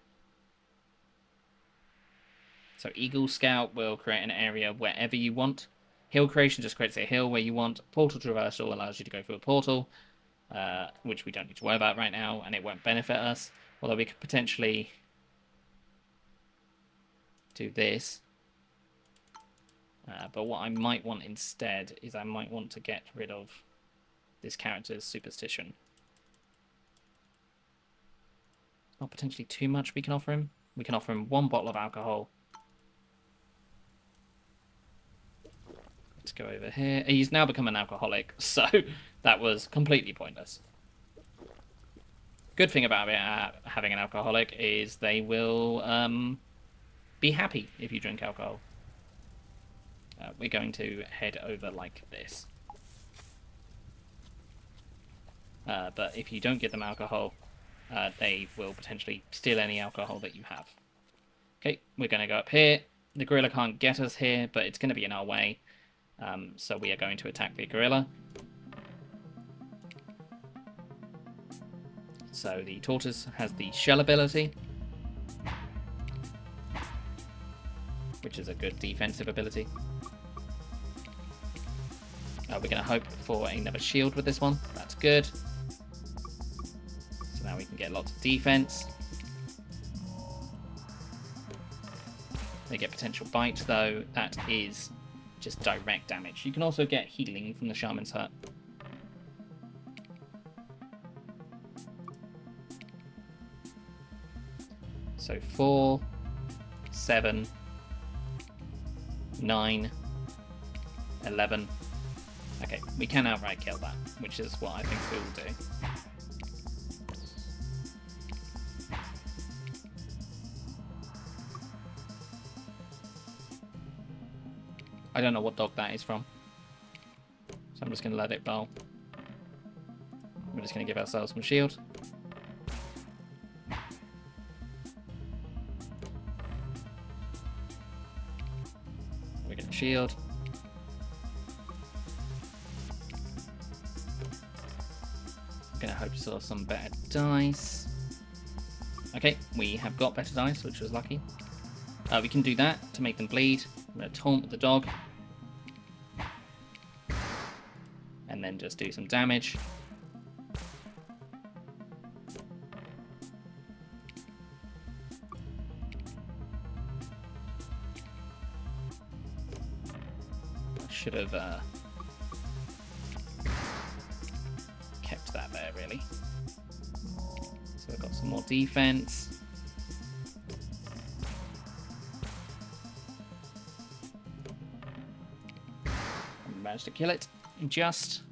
So Eagle Scout will create an area wherever you want. Hill creation just creates a hill where you want. Portal traversal allows you to go through a portal, which we don't need to worry about right now, and it won't benefit us. Although we could potentially do this. But what I might want instead is I might want to get rid of this character's superstition. Not potentially too much we can offer him. We can offer him 1 bottle of alcohol. Let's go over here. He's now become an alcoholic, so that was completely pointless. Good thing about having an alcoholic is they will be happy if you drink alcohol. We're going to head over like this. But if you don't give them alcohol, they will potentially steal any alcohol that you have. Okay, we're going to go up here. The gorilla can't get us here, but it's going to be in our way. So we are going to attack the gorilla. So the tortoise has the shell ability, which is a good defensive ability. We're going to hope for another shield with this one. That's good. So now we can get lots of defense. They get potential bites, though. That is just direct damage. You can also get healing from the shaman's hut. So 4, 7, 9, 11. Okay, we can outright kill that, which is what I think we will do. I don't know what dog that is from, so I'm just going to let it bowl. We're just going to give ourselves some shield. We're going to shield. I'm going to hope to saw some better dice. Okay, we have got better dice, which was lucky. We can do that to make them bleed. I'm going to taunt the dog. And then just do some damage. I should have kept that there, really. So we've got some more defense. Managed to kill it. Just.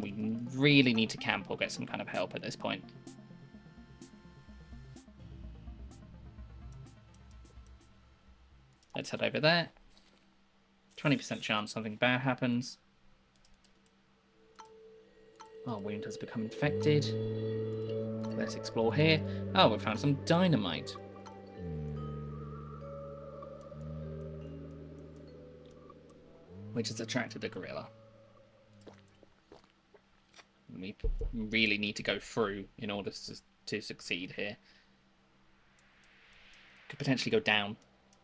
We really need to camp or get some kind of help at this point. Let's head over there. 20% chance something bad happens. Our wound has become infected. Let's explore here. Oh, we found some dynamite. Which has attracted the gorilla. We really need to go through in order to succeed here. Could potentially go down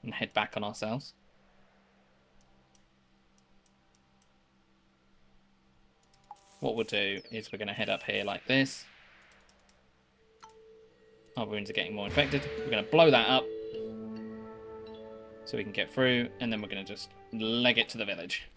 and head back on ourselves. What we'll do is we're going to head up here like this. Our wounds are getting more infected. We're going to blow that up so we can get through, and then we're going to just leg it to the village.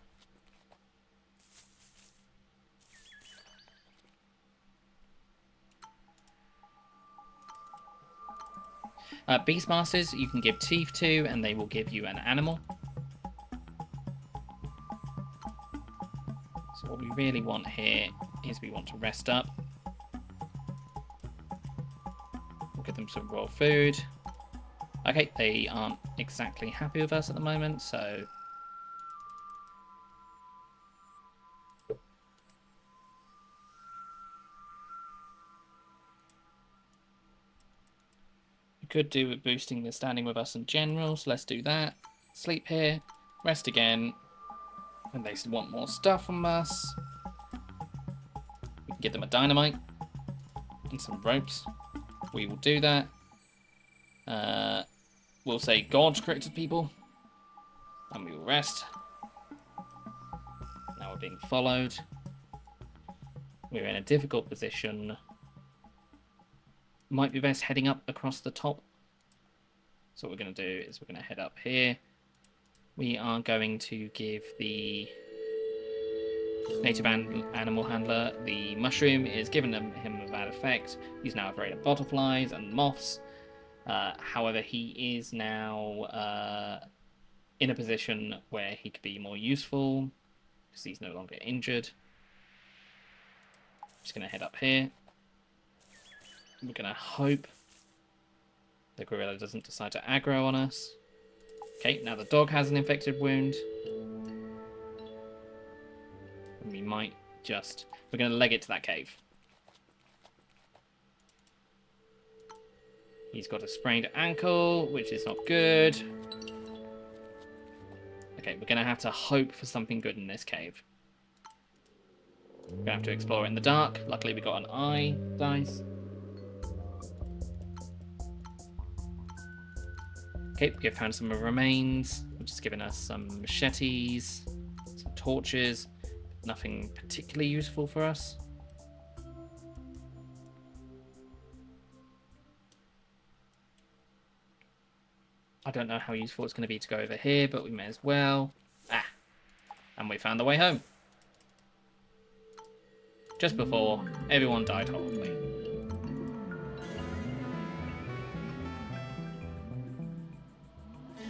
Beastmasters you can give teeth to, and they will give you an animal. So what we really want here is we want to rest up. We'll give them some raw food. Okay, they aren't exactly happy with us at the moment, so... we could do with boosting the standing with us in general, so let's do that. Sleep here, rest again, and they want more stuff from us. We can give them a dynamite and some ropes. We will do that. We'll say God's corrected people, and we will rest. Now we're being followed. We're in a difficult position. Might be best heading up across the top. So what we're going to do is we're going to head up here. We are going to give the native animal handler the mushroom. It has given him a bad effect. He's now afraid of butterflies and moths. However, he is now in a position where he could be more useful because he's no longer injured. Just going to head up here. We're going to hope the gorilla doesn't decide to aggro on us. Okay, now the dog has an infected wound. And we might just... we're going to leg it to that cave. He's got a sprained ankle, which is not good. Okay, we're going to have to hope for something good in this cave. We're going to have to explore it in the dark. Luckily, we got an eye dice. Okay, we have found some remains, which has given us some machetes, some torches. Nothing particularly useful for us. I don't know how useful it's going to be to go over here, but we may as well. Ah, and we found the way home. Just before everyone died horribly.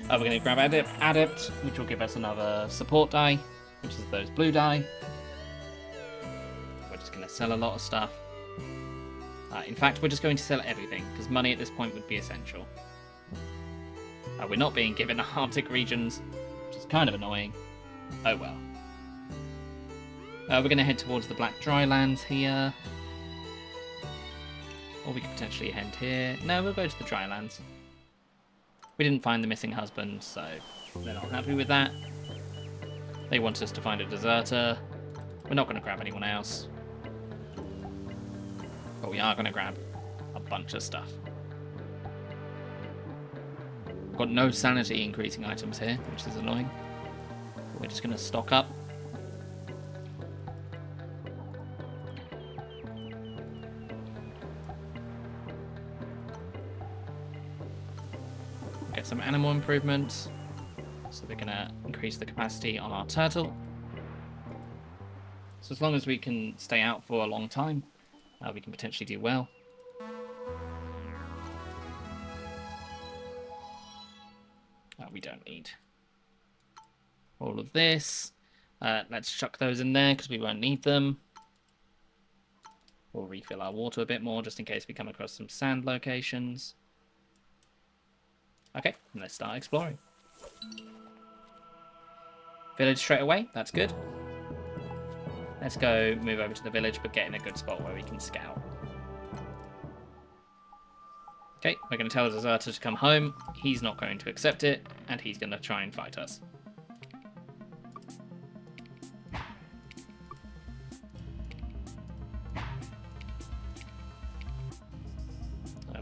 We're going to grab Adept, which will give us another support die, which is those blue die. We're just going to sell a lot of stuff. In fact, we're just going to sell everything, because money at this point would be essential. We're not being given the Arctic regions, which is kind of annoying. Oh well. We're going to head towards the Black Drylands here. Or we could potentially head here. No, we'll go to the Drylands. We didn't find the missing husband, so they're not happy with that. They want us to find a deserter. We're not going to grab anyone else. But we are going to grab a bunch of stuff. We've got no sanity increasing items here, which is annoying. But we're just going to stock up. Get some animal improvements. So we're going to increase the capacity on our turtle. So as long as we can stay out for a long time, we can potentially do well. We don't need all of this. Let's chuck those in there because we won't need them. We'll refill our water a bit more just in case we come across some sand locations. Okay, let's start exploring. Village straight away, that's good. Let's go move over to the village, but get in a good spot where we can scout. Okay, we're going to tell the deserter to come home. He's not going to accept it, and he's going to try and fight us.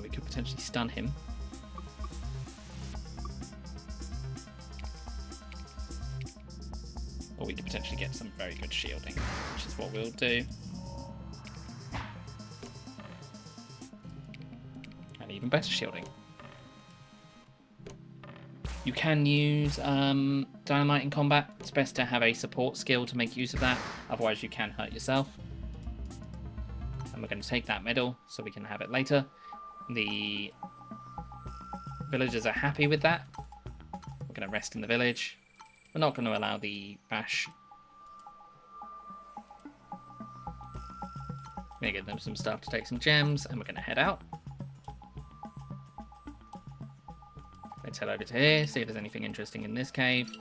We could potentially stun him. Or we could potentially get some very good shielding, which is what we'll do. And even better shielding. You can use dynamite in combat. It's best to have a support skill to make use of that, otherwise you can hurt yourself. And we're going to take that medal so we can have it later. The villagers are happy with that. We're going to rest in the village. We're not going to allow the bash. We're going to give them some stuff to take some gems, and we're going to head out. Let's head over to here, see if there's anything interesting in this cave.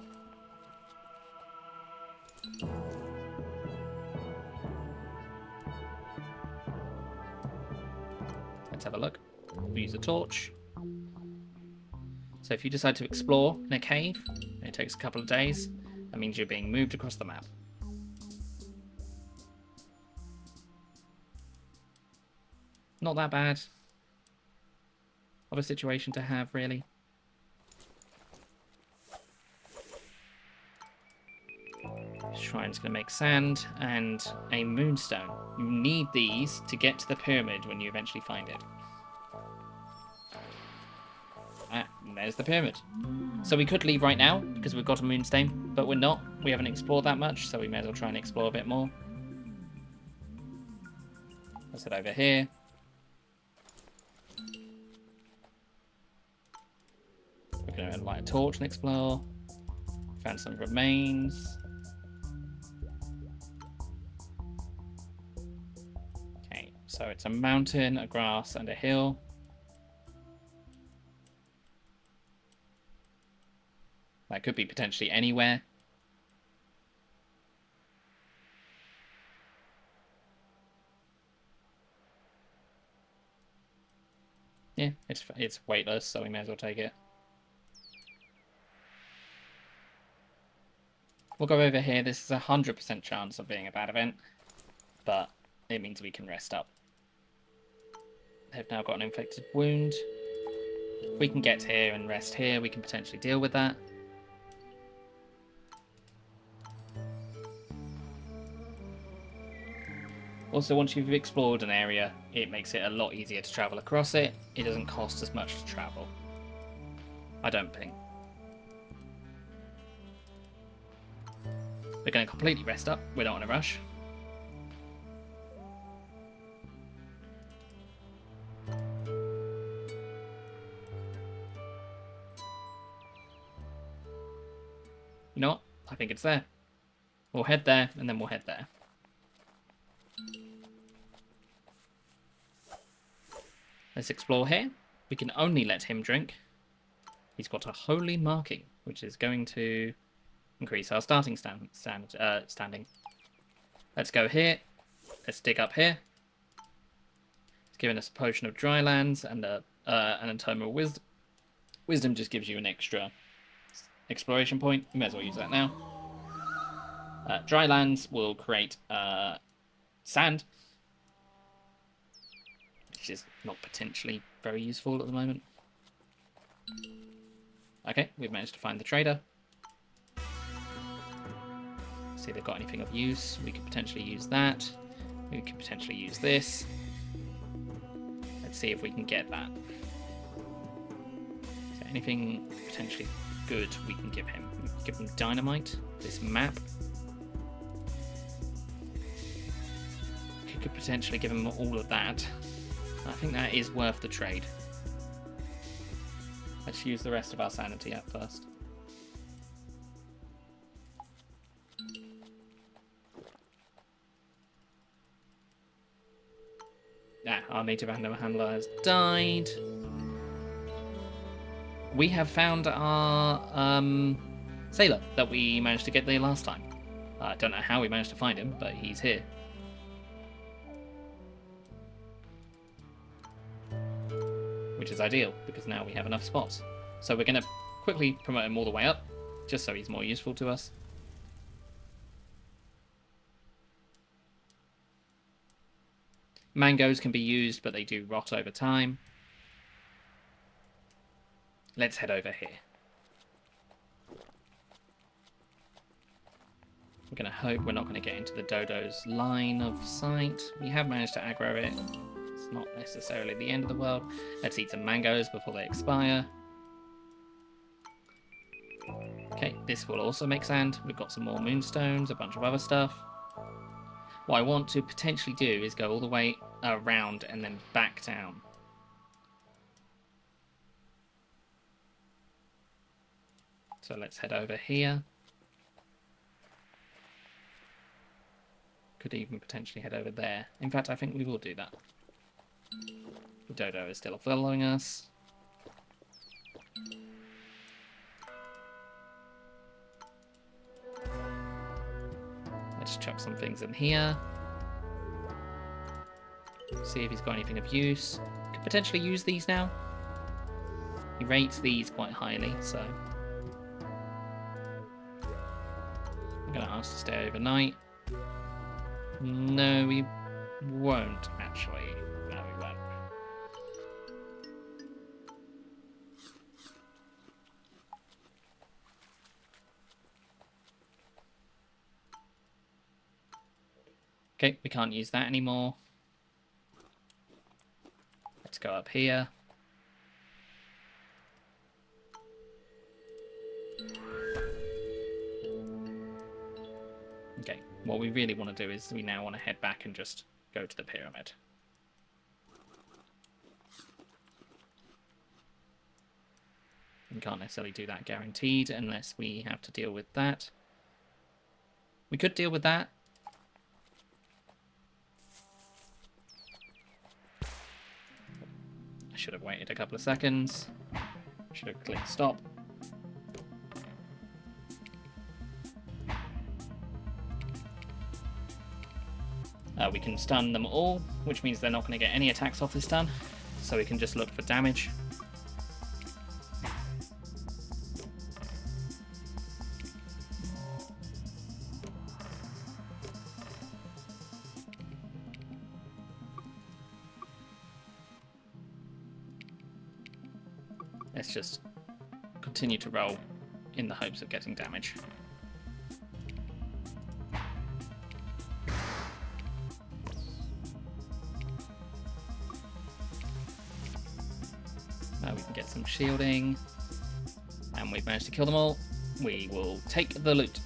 Let's have a look. We'll use a torch. So if you decide to explore in a cave, and it takes a couple of days, that means you're being moved across the map. Not that bad of a situation to have, really. Shrine's going to make sand and a moonstone. You need these to get to the pyramid when you eventually find it. And there's the pyramid. So we could leave right now because we've got a moonstone, but we're not. We haven't explored that much, so we may as well try and explore a bit more. Let's head over here. We're going to light a torch and explore. Found some remains. Okay, so it's a mountain, a grass, and a hill. That could be potentially anywhere. Yeah, it's weightless, so we may as well take it. We'll go over here. This is a 100% chance of being a bad event, but it means we can rest up. They've now got an infected wound. If we can get here and rest here, we can potentially deal with that. Also, once you've explored an area, it makes it a lot easier to travel across it. It doesn't cost as much to travel. I don't think. We're going to completely rest up. We don't want to rush. You know what? I think it's there. We'll head there, and then we'll head there. Let's explore here. We can only let him drink. He's got a holy marking, which is going to increase our starting standing. Let's go here. Let's dig up here. It's giving us a potion of dry lands and an tome of wisdom. Wisdom just gives you an extra exploration point. You may as well use that now. Dry lands will create sand, which is not potentially very useful at the moment. Okay, we've managed to find the trader. See if they've got anything of use. We could potentially use that. We could potentially use this. Let's see if we can get that. Is there anything potentially good we can give him? We can give him dynamite, this map. We could potentially give him all of that. I think that is worth the trade. Let's use the rest of our sanity up first. Our native animal handler has died. We have found our sailor that we managed to get there last time. I don't know how we managed to find him, but he's here. Which is ideal, because now we have enough spots. So we're going to quickly promote him all the way up, just so he's more useful to us. Mangoes can be used, but they do rot over time. Let's head over here. We're going to hope we're not going to get into the dodo's line of sight. We have managed to aggro it. It's not necessarily the end of the world. Let's eat some mangoes before they expire. Okay, this will also make sand. We've got some more moonstones, a bunch of other stuff. What I want to potentially do is go all the way around and then back down. So let's head over here. Could even potentially head over there. In fact, I think we will do that. The dodo is still following us. Let's chuck some things in here. See if he's got anything of use. Could potentially use these now. He rates these quite highly, so I'm going to ask to stay overnight. No, we won't, actually. No, we won't. Okay, we can't use that anymore. Let's go up here. Okay, what we really want to do is we now want to head back and just go to the pyramid. We can't necessarily do that guaranteed unless we have to deal with that. We could deal with that. I should have waited a couple of seconds. Should have clicked stop. We can stun them all, which means they're not going to get any attacks off this turn. So we can just look for damage. Let's just continue to roll in the hopes of getting damage. Now we can get some shielding. And we've managed to kill them all. We will take the loot.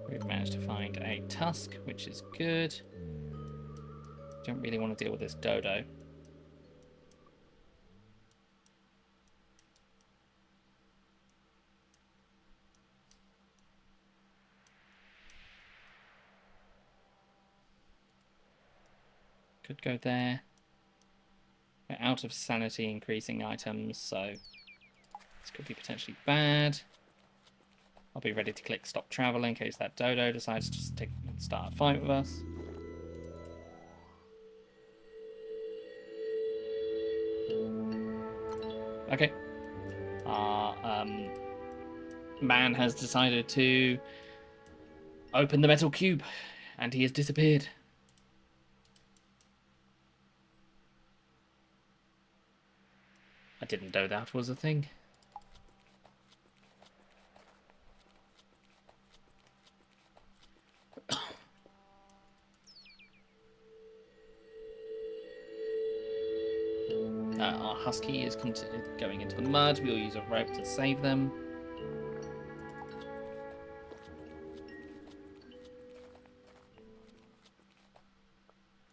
We've managed to find a tusk, which is good. Don't really want to deal with this dodo. Could go there. We're out of sanity increasing items, so this could be potentially bad. I'll be ready to click stop travel in case that dodo decides to start a fight with us. Okay. Our man has decided to open the metal cube, and he has disappeared. I didn't know that was a thing. Our husky is going into the mud. We'll use a rope to save them.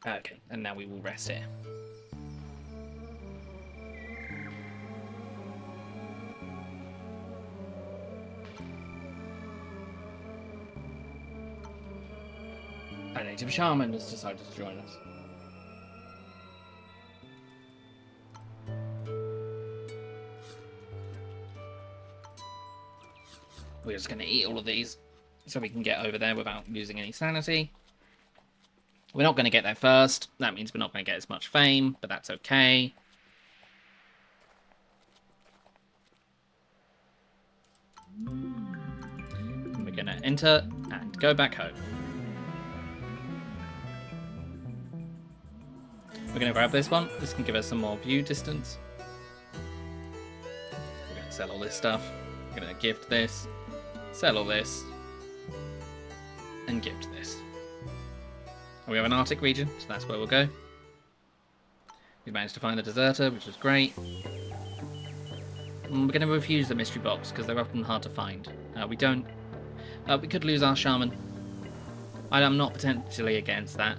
Okay, and now we will rest here. A native shaman has decided to join us. We're just going to eat all of these so we can get over there without losing any sanity. We're not going to get there first. That means we're not going to get as much fame, but that's okay. And we're going to enter and go back home. We're going to grab this one. This can give us some more view distance. We're going to sell all this stuff. We're going to gift this, sell all this, and gift this. And we have an Arctic region, so that's where we'll go. We managed to find the deserter, which is great. We're going to refuse the mystery box because they're often hard to find. We could lose our shaman. I'm not potentially against that.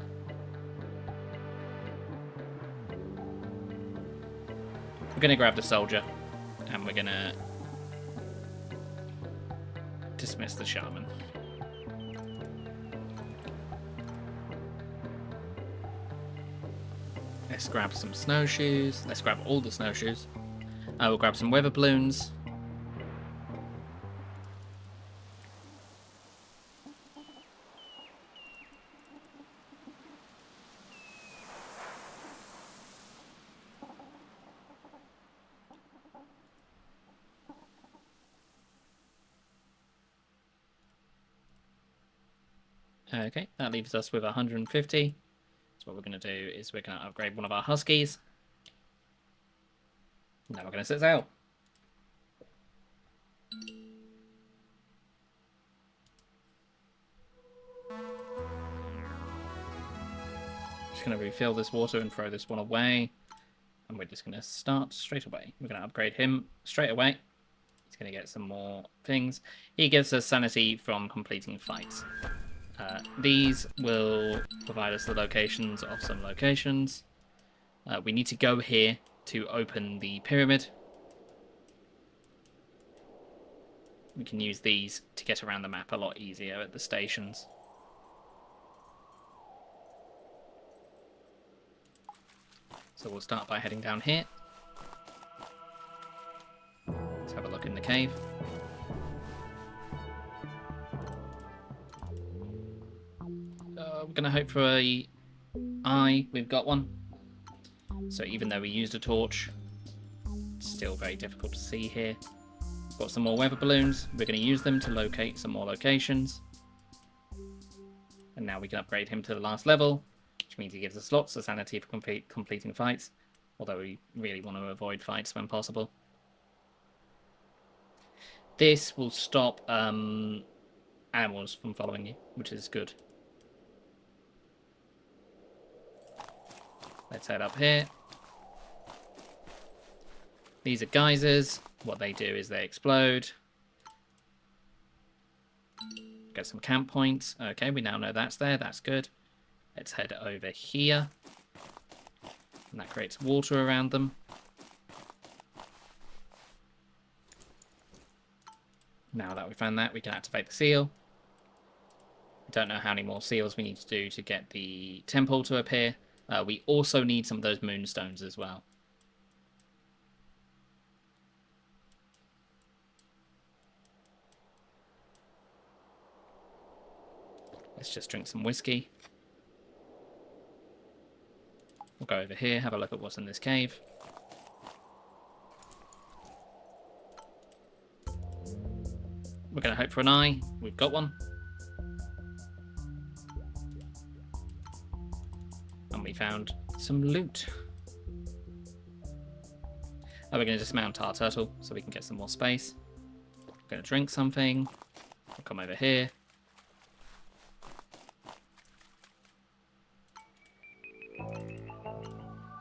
We're going to grab the soldier, and we're going to dismiss the shaman. Let's grab some snowshoes. Let's grab all the snowshoes. We'll grab some weather balloons. Okay, that leaves us with 150. So what we're going to do is we're going to upgrade one of our huskies. Now we're going to set sail. Just going to refill this water and throw this one away. And we're just going to start straight away. We're going to upgrade him straight away. He's going to get some more things. He gives us sanity from completing fights. These will provide us the locations of some locations. We need to go here to open the pyramid. We can use these to get around the map a lot easier at the stations. So we'll start by heading down here. Let's have a look in the cave. We're going to hope for a eye. We've got one. So even though we used a torch, it's still very difficult to see here. Got some more weather balloons. We're going to use them to locate some more locations. And now we can upgrade him to the last level, which means he gives us lots of sanity for completing fights. Although we really want to avoid fights when possible. This will stop animals from following you, which is good. Let's head up here. These are geysers. What they do is they explode. Get some camp points. Okay, we now know that's there. That's good. Let's head over here. And that creates water around them. Now that we found that, we can activate the seal. I don't know how many more seals we need to do to get the temple to appear. We also need some of those moonstones as well. Let's just drink some whiskey. We'll go over here, have a look at what's in this cave. We're going to hope for an eye. We've got one. And we found some loot. Oh, we're going to dismount our turtle so we can get some more space. We're going to drink something. We'll come over here.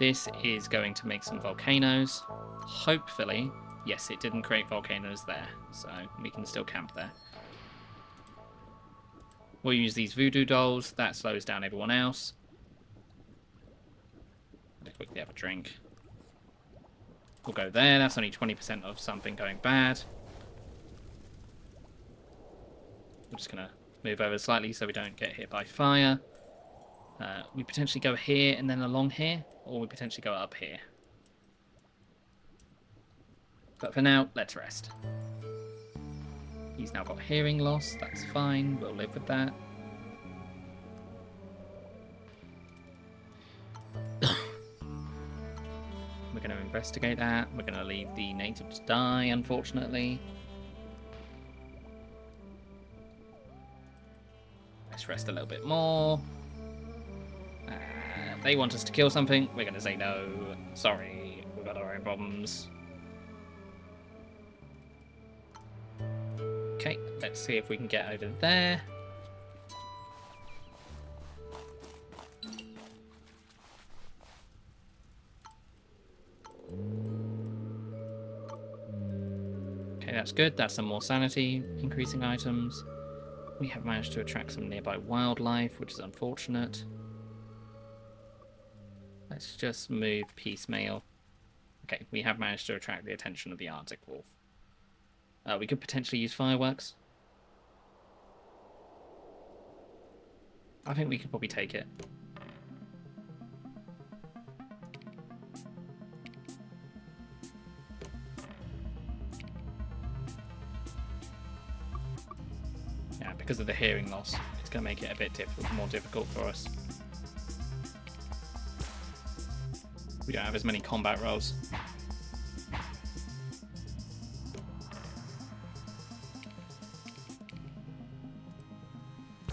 This is going to make some volcanoes. Hopefully, yes, it didn't create volcanoes there, so we can still camp there. We'll use these voodoo dolls. That slows down everyone else. Let's quickly have a drink. We'll go there. That's only 20% of something going bad. We're just going to move over slightly so we don't get hit by fire. We potentially go here and then along here, or we potentially go up here. But for now, let's rest. He's now got hearing loss. That's fine. We'll live with that. We're going to investigate that. We're going to leave the native to die, unfortunately. Let's rest a little bit more. They want us to kill something. We're going to say no. Sorry, we've got our own problems. Okay, let's see if we can get over there. Okay, that's good. That's some more sanity increasing items. We have managed to attract some nearby wildlife, which is unfortunate. Let's just move piecemeal. Okay, we have managed to attract the attention of the Arctic wolf. We could potentially use fireworks. I think we could probably take it. Yeah, because of the hearing loss, it's going to make it a bit more difficult for us. We don't have as many combat rolls.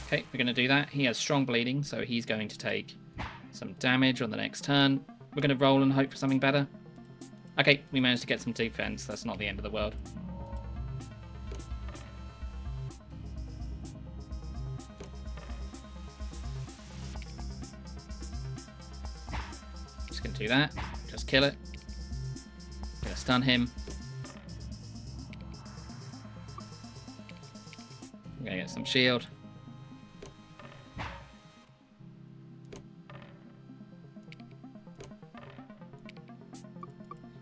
Okay, we're going to do that. He has strong bleeding, so he's going to take some damage on the next turn. We're going to roll and hope for something better. Okay, we managed to get some defense. That's not the end of the world. Just going to do that. Just kill it. Going to stun him. We're going to get some shield.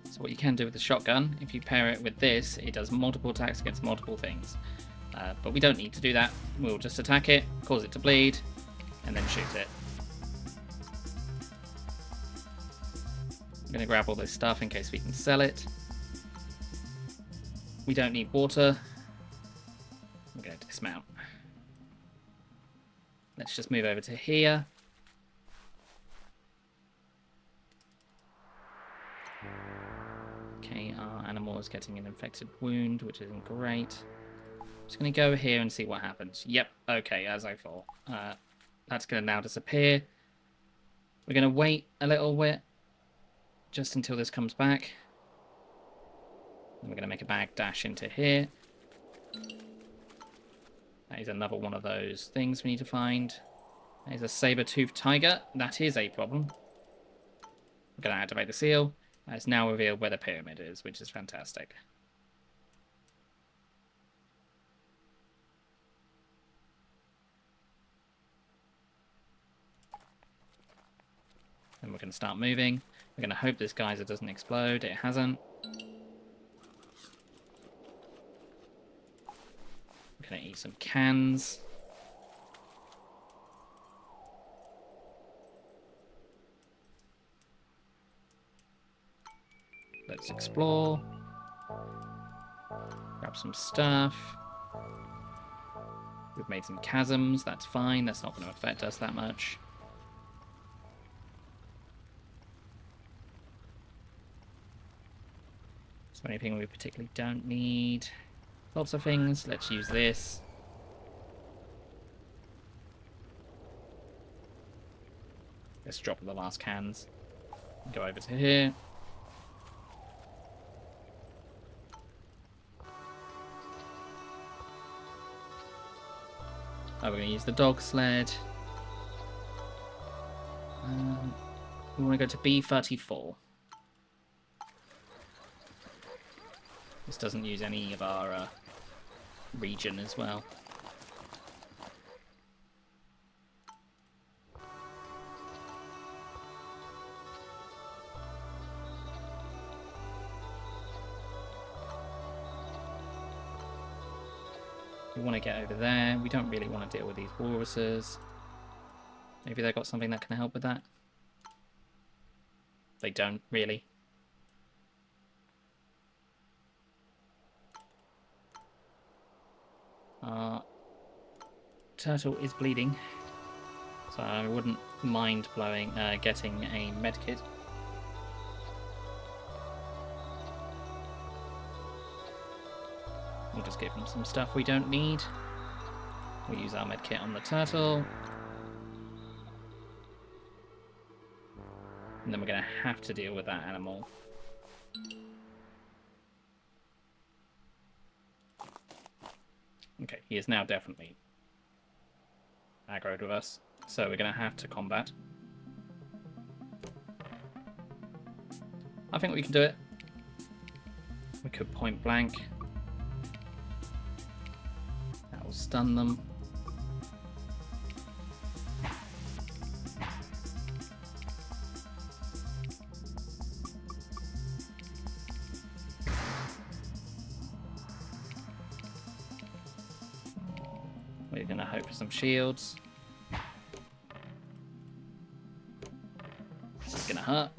So what you can do with the shotgun, if you pair it with this, it does multiple attacks against multiple things. But we don't need to do that. We'll just attack it, cause it to bleed, and then shoot it. I'm going to grab all this stuff in case we can sell it. We don't need water. I'm going to dismount. Let's just move over to here. Okay, our animal is getting an infected wound, which isn't great. Just going to go here and see what happens. Yep, okay, as I thought. That's going to now disappear. We're going to wait a little bit, just until this comes back. And we're going to make a bag dash into here. That is another one of those things we need to find. There's a saber-toothed tiger. That is a problem. We're going to activate the seal. It's now revealed where the pyramid is, which is fantastic. Then we're going to start moving. We're going to hope this geyser doesn't explode. It hasn't. We're going to eat some cans. let's explore. Grab some stuff. We've made some chasms, that's fine. That's not going to affect us that much. Is there anything we particularly don't need? Lots of things. Let's use this. Let's drop the last cans. Go over to here. Oh, we're going to use the dog sled. We want to go to B34. This doesn't use any of our region as well. We want to get over there. We don't really want to deal with these walruses. Maybe they've got something that can help with that. They don't really. Our turtle is bleeding, so I wouldn't mind getting a medkit. We'll just give him some stuff we don't need. We'll use our medkit on the turtle. And then we're going to have to deal with that animal. Okay, he is now definitely aggroed with us, so we're going to have to combat. I think we can do it. We could point blank. That will stun them. We're going to hope for some shields. This is going to hurt.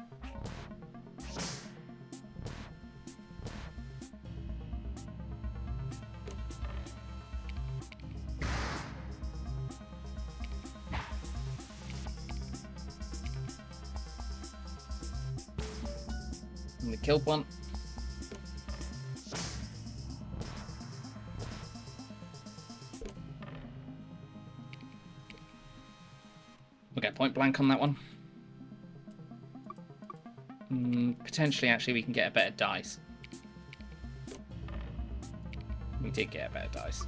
And we killed one. We'll get point blank on that one. Potentially, actually, we can get a better dice. We did get a better dice.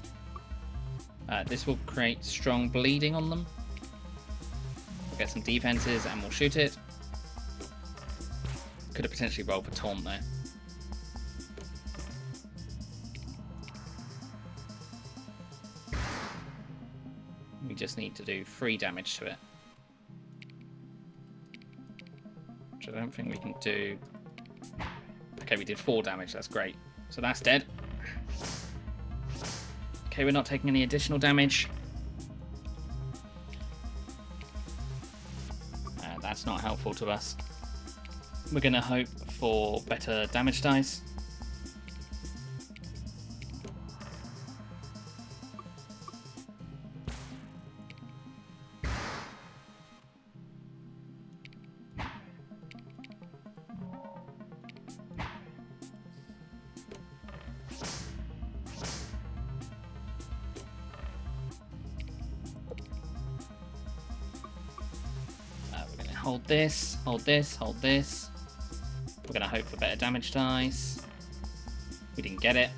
This will create strong bleeding on them. We'll get some defenses and we'll shoot it. Could have potentially rolled for taunt there. We just need to do 3 damage to it. Which I don't think we can do. Okay, we did 4 damage, that's great. So that's dead. Okay, we're not taking any additional damage. That's not helpful to us. We're going to hope for better damage dice. We're going to hold this, hold this, hold this. We're going to hope for better damage dice. We didn't get it.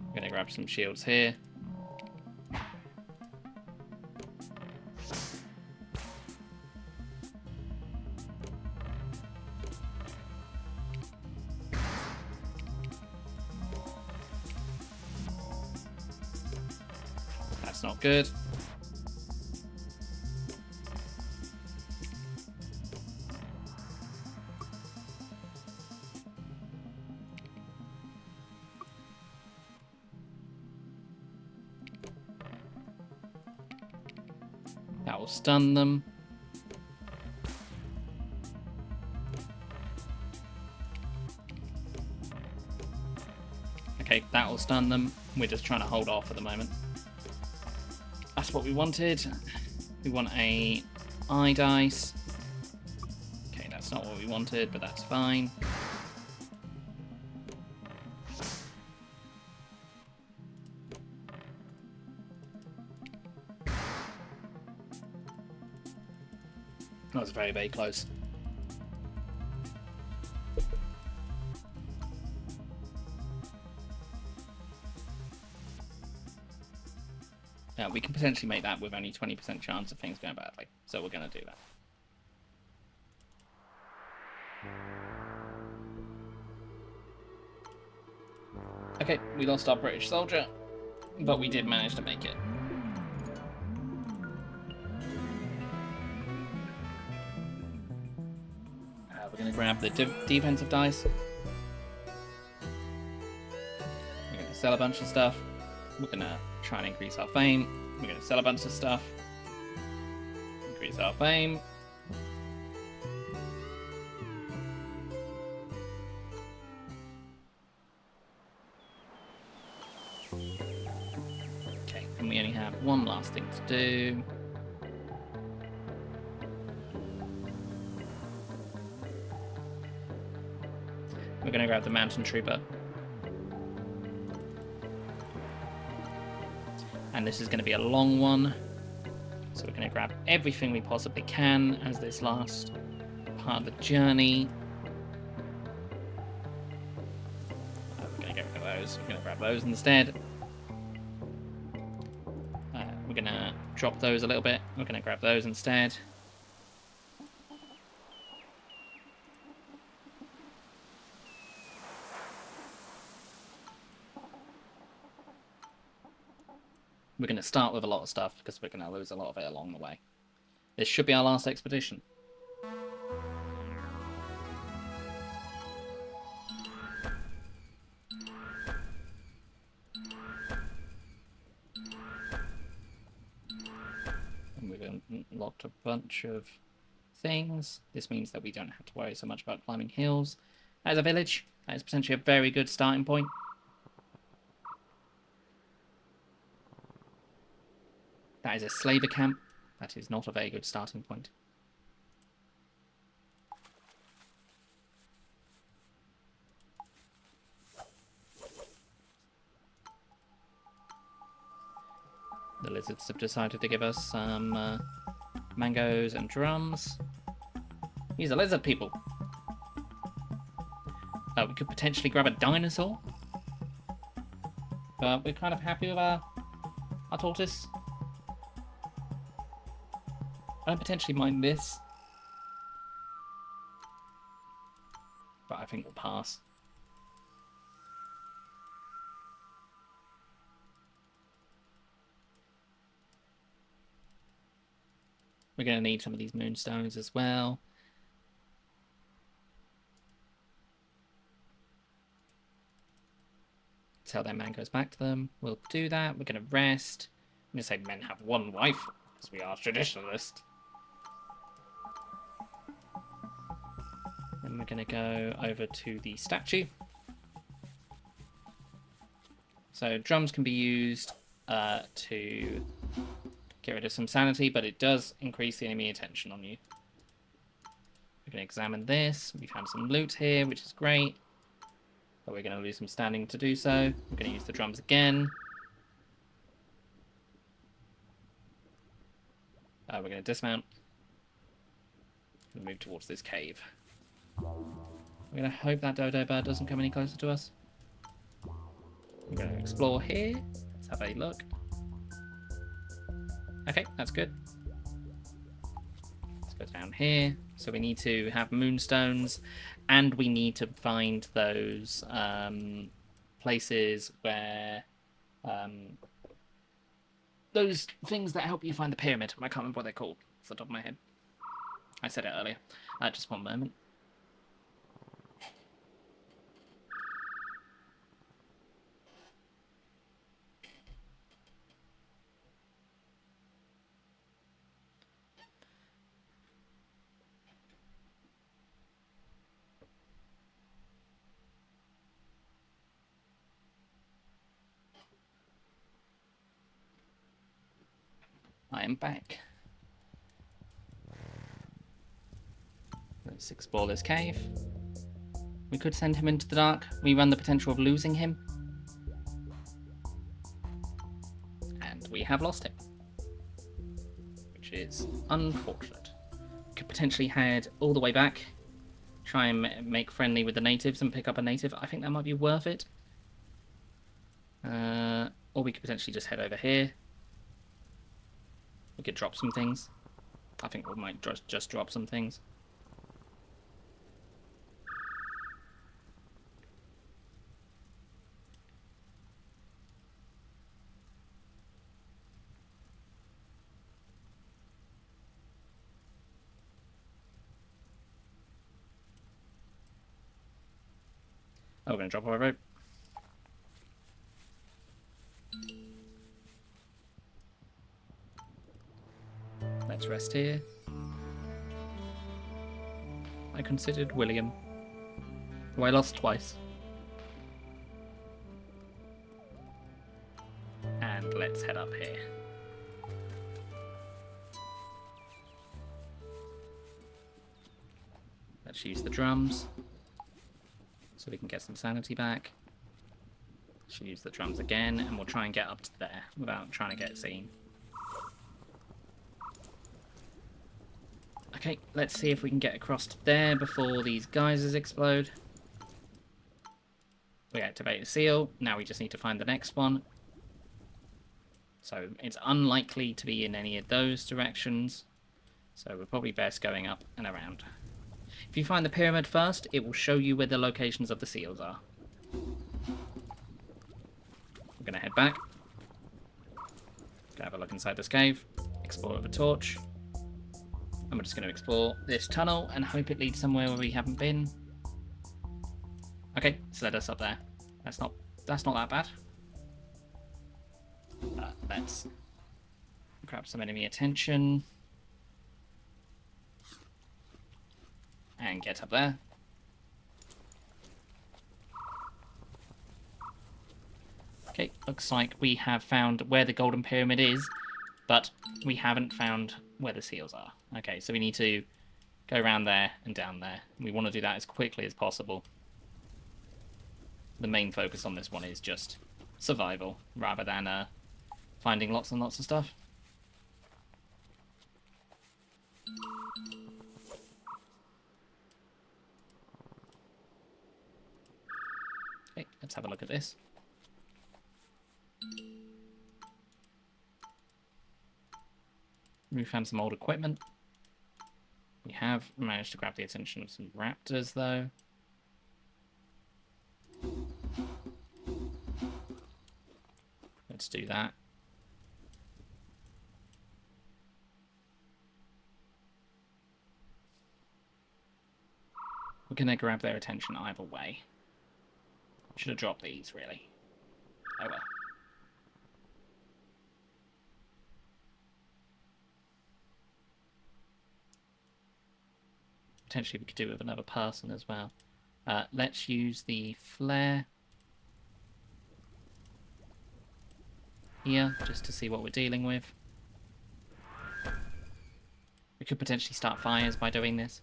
I'm going to grab some shields here. That's not good. That will stun them. Okay, that will stun them. We're just trying to hold off at the moment. That's what we wanted. We want a eye dice. Okay, that's not what we wanted, but that's fine. That was very, very close. We can potentially make that with only 20% chance of things going badly. So we're going to do that. Okay, we lost our British soldier, but we did manage to make it. We're going to grab the defensive dice. We're going to sell a bunch of stuff. We're going to try and increase our fame. We're going to sell a bunch of stuff. Increase our fame. Okay, and we only have one last thing to do. We're going to grab the mountain trooper. And this is going to be a long one. So we're going to grab everything we possibly can as this last part of the journey. We're going to get rid of those. We're going to grab those instead. We're going to drop those a little bit. We're going to grab those instead. We're going to start with a lot of stuff because we're going to lose a lot of it along the way. This should be our last expedition. And we've unlocked a bunch of things. This means that we don't have to worry so much about climbing hills. As a village, that is potentially a very good starting point. That is a slaver camp. That is not a very good starting point. The lizards have decided to give us some mangoes and drums. These are lizard people. We could potentially grab a dinosaur. But we're kind of happy with our tortoise. I don't potentially mind this. But I think we'll pass. We're going to need some of these moonstones as well. Sell their mangoes back to them. We'll do that. We're going to rest. I'm going to say men have one wife, because we are traditionalist. Then we're going to go over to the statue. So drums can be used to get rid of some sanity, but it does increase the enemy attention on you. We're going to examine this. We found some loot here, which is great. But we're going to lose some standing to do so. We're going to use the drums again. We're going to dismount. And move towards this cave. We're going to hope that dodo bird doesn't come any closer to us. We're going to explore here. Let's have a look. Okay, that's good. Let's go down here. So we need to have moonstones, and we need to find those places where those things that help you find the pyramid. I can't remember what they're called off the top of my head. I said it earlier. Just one moment. I am back. Let's explore this cave. We could send him into the dark. We run the potential of losing him. And we have lost him. Which is unfortunate. Could potentially head all the way back. Try and make friendly with the natives and pick up a native. I think that might be worth it. Or we could potentially just head over here. We could drop some things. I think we might just drop some things. Oh, we're going to drop our rope. Let's rest here. I considered William, who I lost twice. And let's head up here. Let's use the drums so we can get some sanity back. Should use the drums again, and we'll try and get up to there without trying to get seen. Okay, let's see if we can get across to there before these geysers explode. We activate the seal. Now we just need to find the next one. So it's unlikely to be in any of those directions. So we're probably best going up and around. If you find the pyramid first, it will show you where the locations of the seals are. We're going to head back. Go have a look inside this cave. Explore with a torch. And we're just going to explore this tunnel and hope it leads somewhere where we haven't been. Okay, it's led us up there. That's not that bad. Let's grab some enemy attention. And get up there. Okay, looks like we have found where the golden pyramid is, but we haven't found where the seals are. Okay, so we need to go around there and down there. We want to do that as quickly as possible. The main focus on this one is just survival, rather than finding lots and lots of stuff. Okay, let's have a look at this. We found some old equipment. We have managed to grab the attention of some raptors, though. Let's do that. We're going to grab their attention either way. Should have dropped these, really. Oh well. Potentially we could do it with another person as well. Let's use the flare here, just to see what we're dealing with. We could potentially start fires by doing this.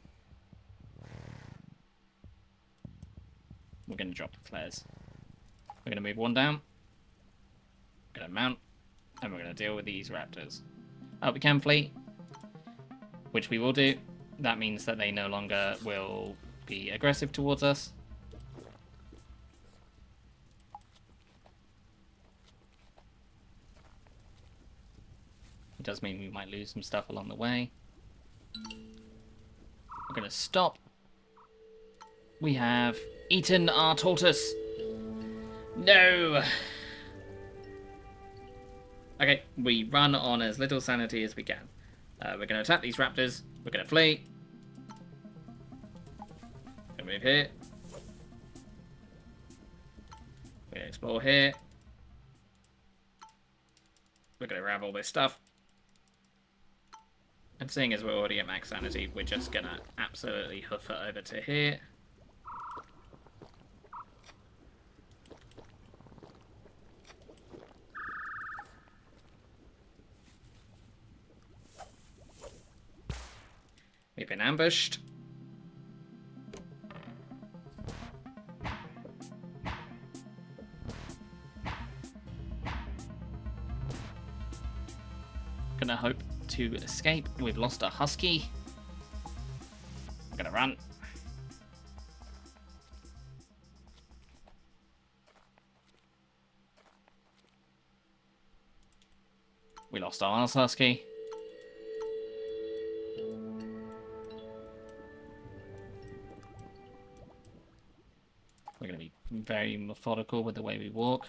We're going to drop the flares. We're going to move one down. We're going to mount. And we're going to deal with these raptors. Oh, we can flee. Which we will do. That means that they no longer will be aggressive towards us. It does mean we might lose some stuff along the way. We're going to stop. We have eaten our tortoise. No! Okay, we run on as little sanity as we can. We're going to attack these raptors. We're going to flee. We're going to move here. We're going to explore here. We're going to grab all this stuff. And seeing as we're already at max sanity, we're just going to absolutely hoof it over to here. been ambushed. Gonna hope to escape. We've lost a husky. I'm gonna run. We lost our last husky. We're gonna be very methodical with the way we walk.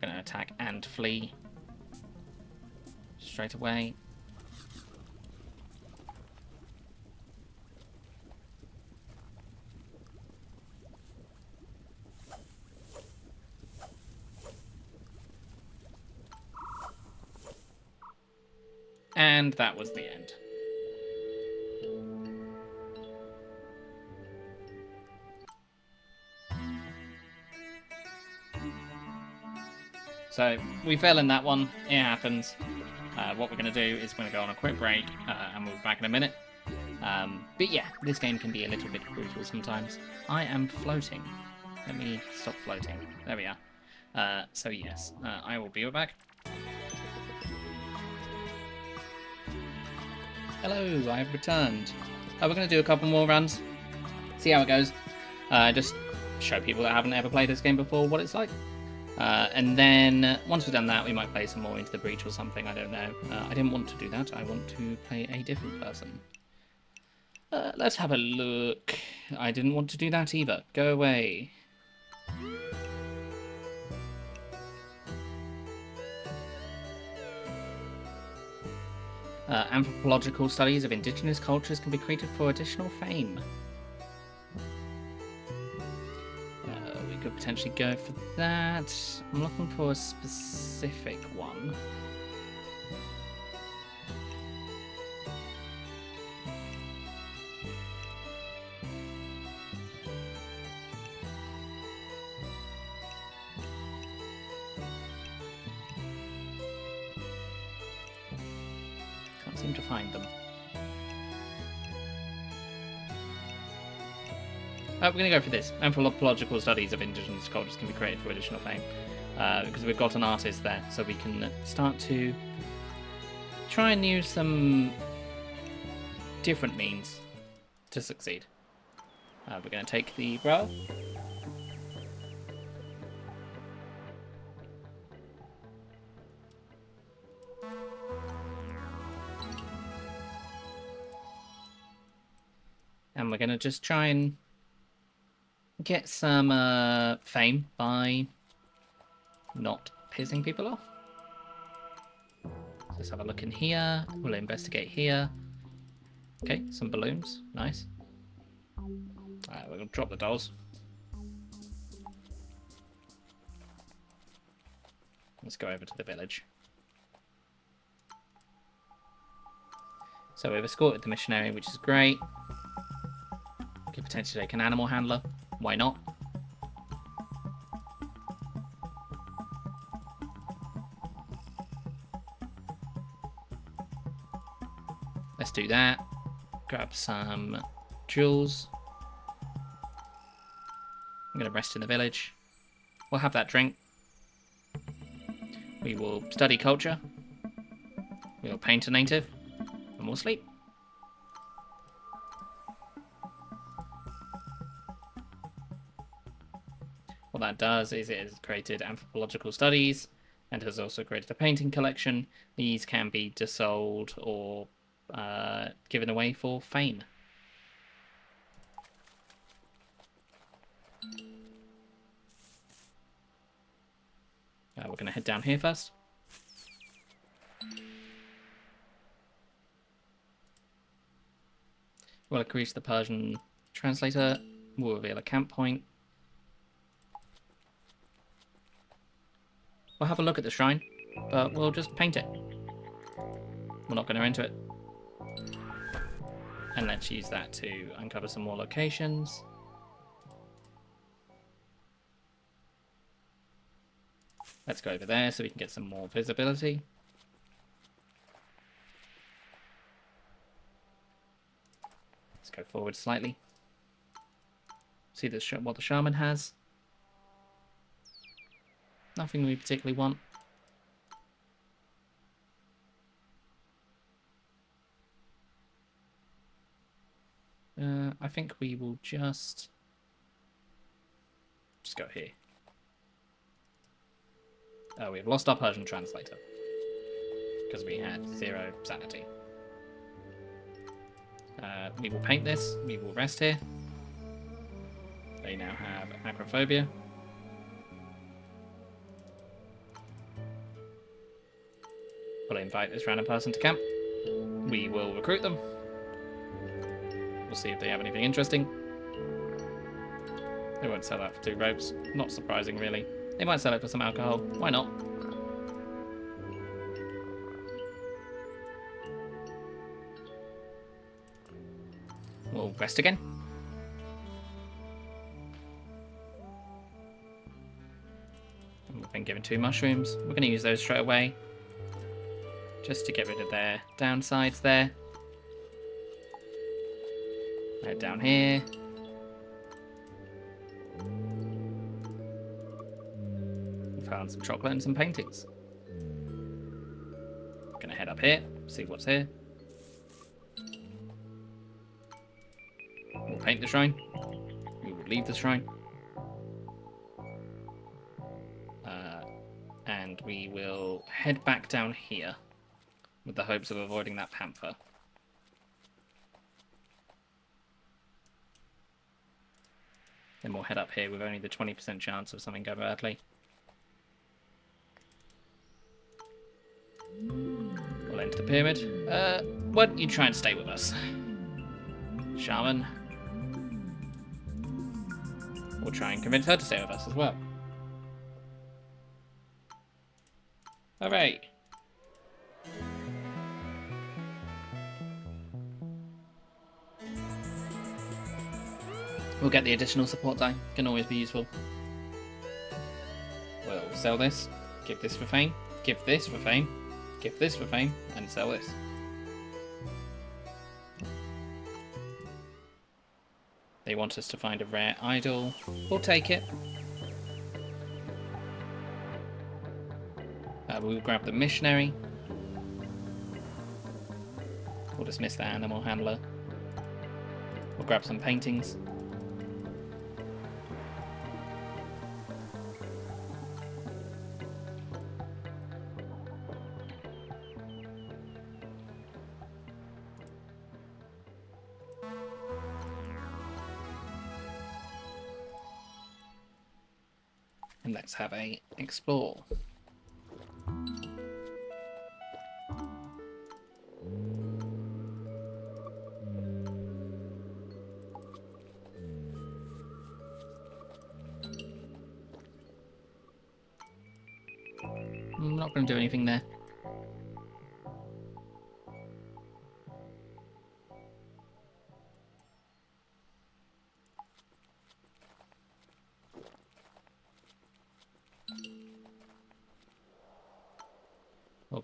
Gonna attack and flee straight away. And that was the end. So we fell in that one. It happens. What we're going to do is we're going to go on a quick break and we'll be back in a minute. But yeah, this game can be a little bit brutal sometimes. I am floating. Let me stop floating. There we are. So yes, I will be right back. Hello, I've returned. We're going to do a couple more runs. See how it goes. Just show people that haven't ever played this game before what it's like. And then once we've done that, we might play some more Into the Breach or something. I don't know. I didn't want to do that. I want to play a different person. Let's have a look. I didn't want to do that either. Go away. Anthropological studies of indigenous cultures can be created for additional fame. We could potentially go for that. I'm looking for a specific one. Can't seem to find them. We're going to go for this. Anthropological studies of indigenous cultures can be created for additional fame. Because we've got an artist there, so we can start to try and use some different means to succeed. We're going to take the row. And we're going to just try and get some fame by not pissing people off. Let's have a look in here. We'll investigate here. Okay, some balloons. Nice. Alright, we're going to drop the dolls. Let's go over to the village. So we've escorted the missionary, which is great. Could potentially take an animal handler. Why not? Let's do that. Grab some jewels. I'm going to rest in the village. We'll have that drink. We will study culture. We will paint a native. And we'll sleep. What that does is it has created anthropological studies and has also created a painting collection. These can be dissolved or given away for fame. We're going to head down here first. We'll increase the Persian translator. We'll reveal a camp point. We'll have a look at the shrine, but we'll just paint it. We're not going to enter it. And let's use that to uncover some more locations. Let's go over there so we can get some more visibility. go forward slightly. See what the shaman has. Nothing we particularly want. I think we will just go here. Oh, we've lost our Persian translator because we had 0 sanity. We will paint this. We will rest here. They now have acrophobia. We'll invite this random person to camp. We will recruit them. We'll see if they have anything interesting. They won't sell that for 2 ropes. Not surprising, really. They might sell it for some alcohol. Why not? We'll rest again. And we've been given 2 mushrooms. We're going to use those straight away. Just to get rid of their downsides there. Head down here. We found some chocolate and some paintings. Gonna head up here, see what's here. We'll paint the shrine. We will leave the shrine. And we will head back down here with the hopes of avoiding that panther. Then we'll head up here with only the 20% chance of something going badly. We'll enter the pyramid. Why don't you try and stay with us? Shaman. We'll try and convince her to stay with us as well. Hooray! We'll get the additional support die. Can always be useful. We'll sell this. Give this for fame. Give this for fame. Give this for fame. And sell this. They want us to find a rare idol. We'll take it. We'll grab the missionary. We'll dismiss the animal handler. We'll grab some paintings. And let's have a explore. I'm not going to do anything there.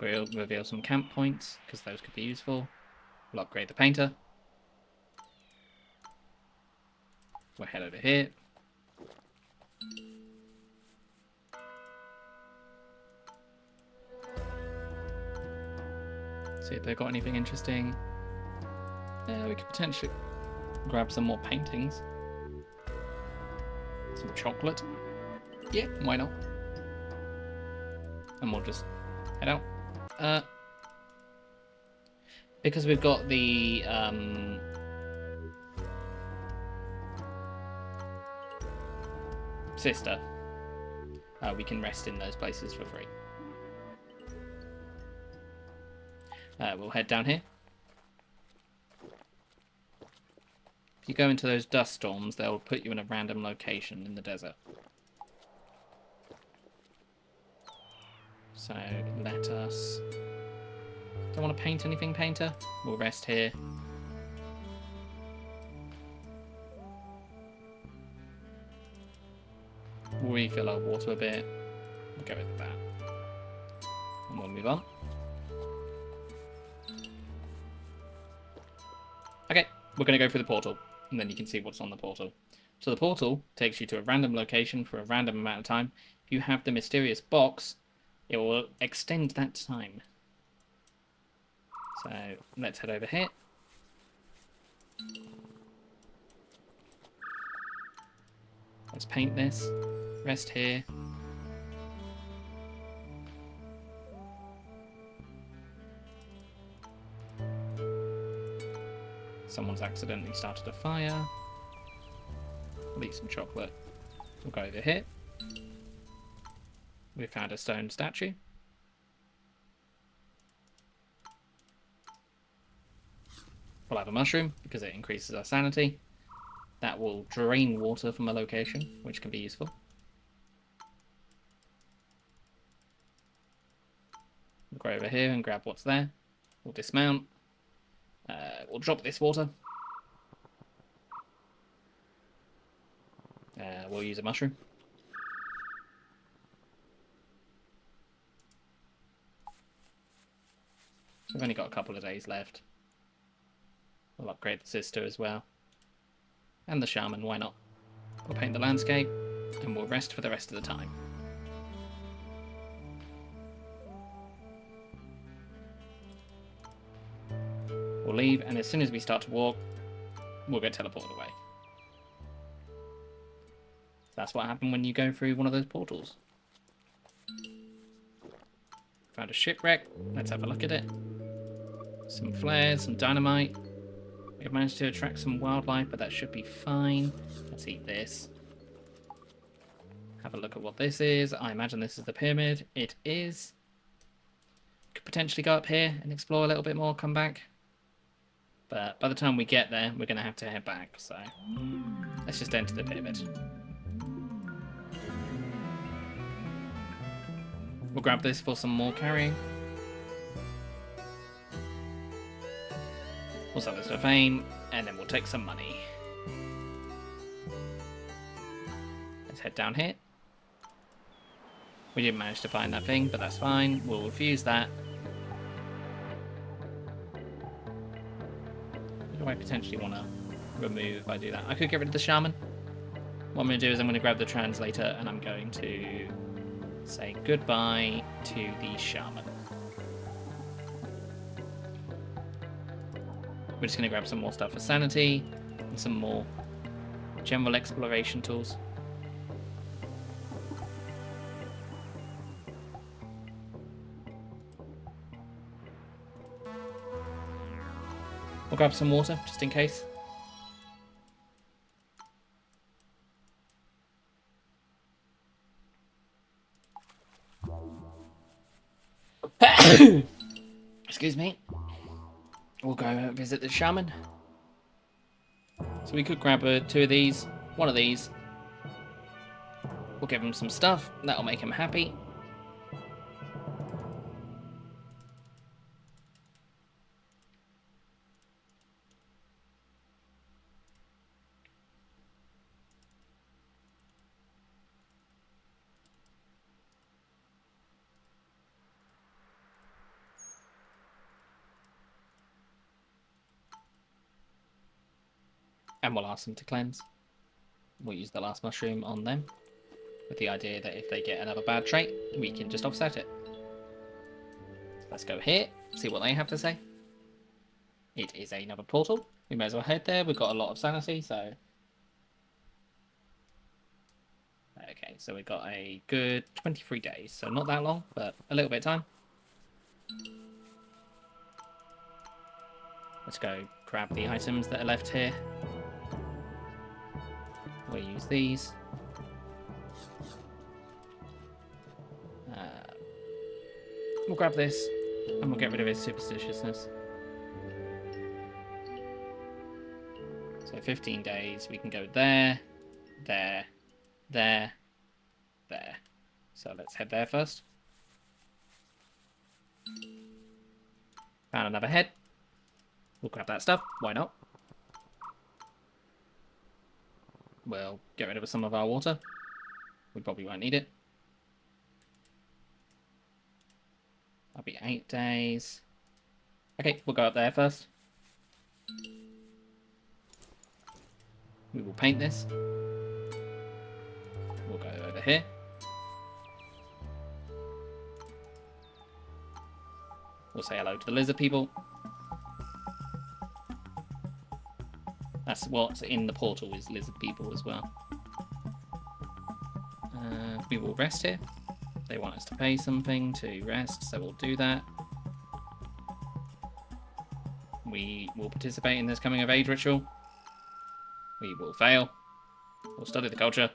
We'll reveal some camp points, because those could be useful. We'll upgrade the painter. We'll head over here. See if they've got anything interesting. We could potentially grab some more paintings. Some chocolate. Yeah, why not? And we'll just head out. Because we've got the sister, we can rest in those places for free. We'll head down here. If you go into those dust storms, they'll put you in a random location in the desert. So let us... Don't want to paint anything, painter? We'll rest here. We'll refill our water a bit. We'll go with that. And we'll move on. Okay, we're going to go through the portal, and then you can see what's on the portal. So the portal takes you to a random location for a random amount of time. If you have the mysterious box, it will extend that time. So let's head over here. Let's paint this. Rest here. Someone's accidentally started a fire. I'll eat some chocolate. We'll go over here. We found a stone statue. We'll have a mushroom because it increases our sanity. That will drain water from a location, which can be useful. We'll go over here and grab what's there. We'll dismount. We'll drop this water. We'll use a mushroom. So we've only got a couple of days left. We'll upgrade the sister as well. And the shaman, why not? We'll paint the landscape, and we'll rest for the rest of the time. We'll leave, and as soon as we start to walk, we'll get teleported away. That's what happened when you go through one of those portals. Found a shipwreck. Let's have a look at it. Some flares, some dynamite. We've managed to attract some wildlife, but that should be fine. Let's eat this. Have a look at what this is. I imagine this is the pyramid. It is. Could potentially go up here and explore a little bit more, come back. But by the time we get there, we're going to have to head back. So let's just enter the pyramid. We'll grab this for some more carrying. We'll sell this for fame, and then we'll take some money. Let's head down here. We didn't manage to find that thing, but that's fine. We'll refuse that. What do I potentially want to remove if I do that? I could get rid of the shaman. What I'm going to do is I'm going to grab the translator, and I'm going to say goodbye to the shaman. We're just going to grab some more stuff for sanity and some more general exploration tools. We'll grab some water just in case. Excuse me. We'll go visit the shaman. So we could grab two of these, one of these. We'll give him some stuff. That'll make him happy. And we'll ask them to cleanse. We'll use the last mushroom on them, with the idea that if they get another bad trait, we can just offset it. Let's go here, see what they have to say. It is another portal. We may as well head there. We've got a lot of sanity, so... Okay, so we've got a good 23 days, so not that long, but a little bit of time. Let's go grab the items that are left here. We'll use these. We'll grab this, and we'll get rid of his superstitiousness. So 15 days, we can go there, there, there, there. So let's head there first. Found another head. We'll grab that stuff, why not? We'll get rid of some of our water. We probably won't need it. That'll be 8 days. Okay, we'll go up there first. We will paint this. We'll go over here. We'll say hello to the lizard people. That's what's in the portal, is lizard people as well. We will rest here. They want us to pay something to rest, so we'll do that. We will participate in this coming of age ritual. We will fail. We'll study the culture.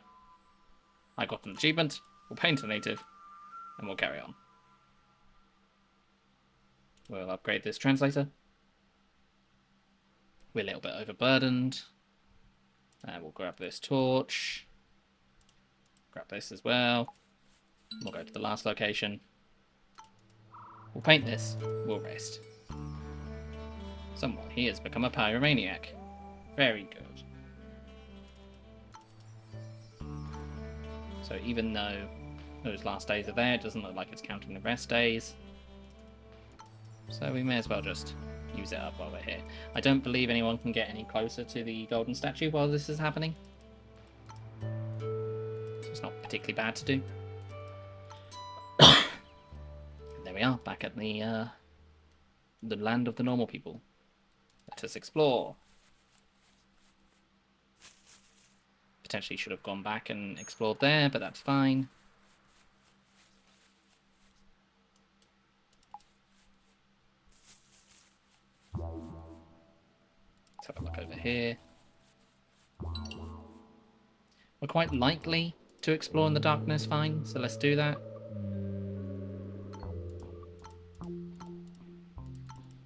I got an achievement. We'll paint a native. And we'll carry on. We'll upgrade this translator. We're a little bit overburdened. We'll grab this torch. Grab this as well. We'll go to the last location. We'll paint this. We'll rest. Someone here has become a pyromaniac. Very good. So even though those last days are there, it doesn't look like it's counting the rest days. So we may as well just use it up while we're here. I don't believe anyone can get any closer to the golden statue while this is happening. So it's not particularly bad to do. There we are, back at the land of the normal people. Let us explore. Potentially should have gone back and explored there, but that's fine. Let's have a look over here. We're quite likely to explore in the darkness fine, so let's do that.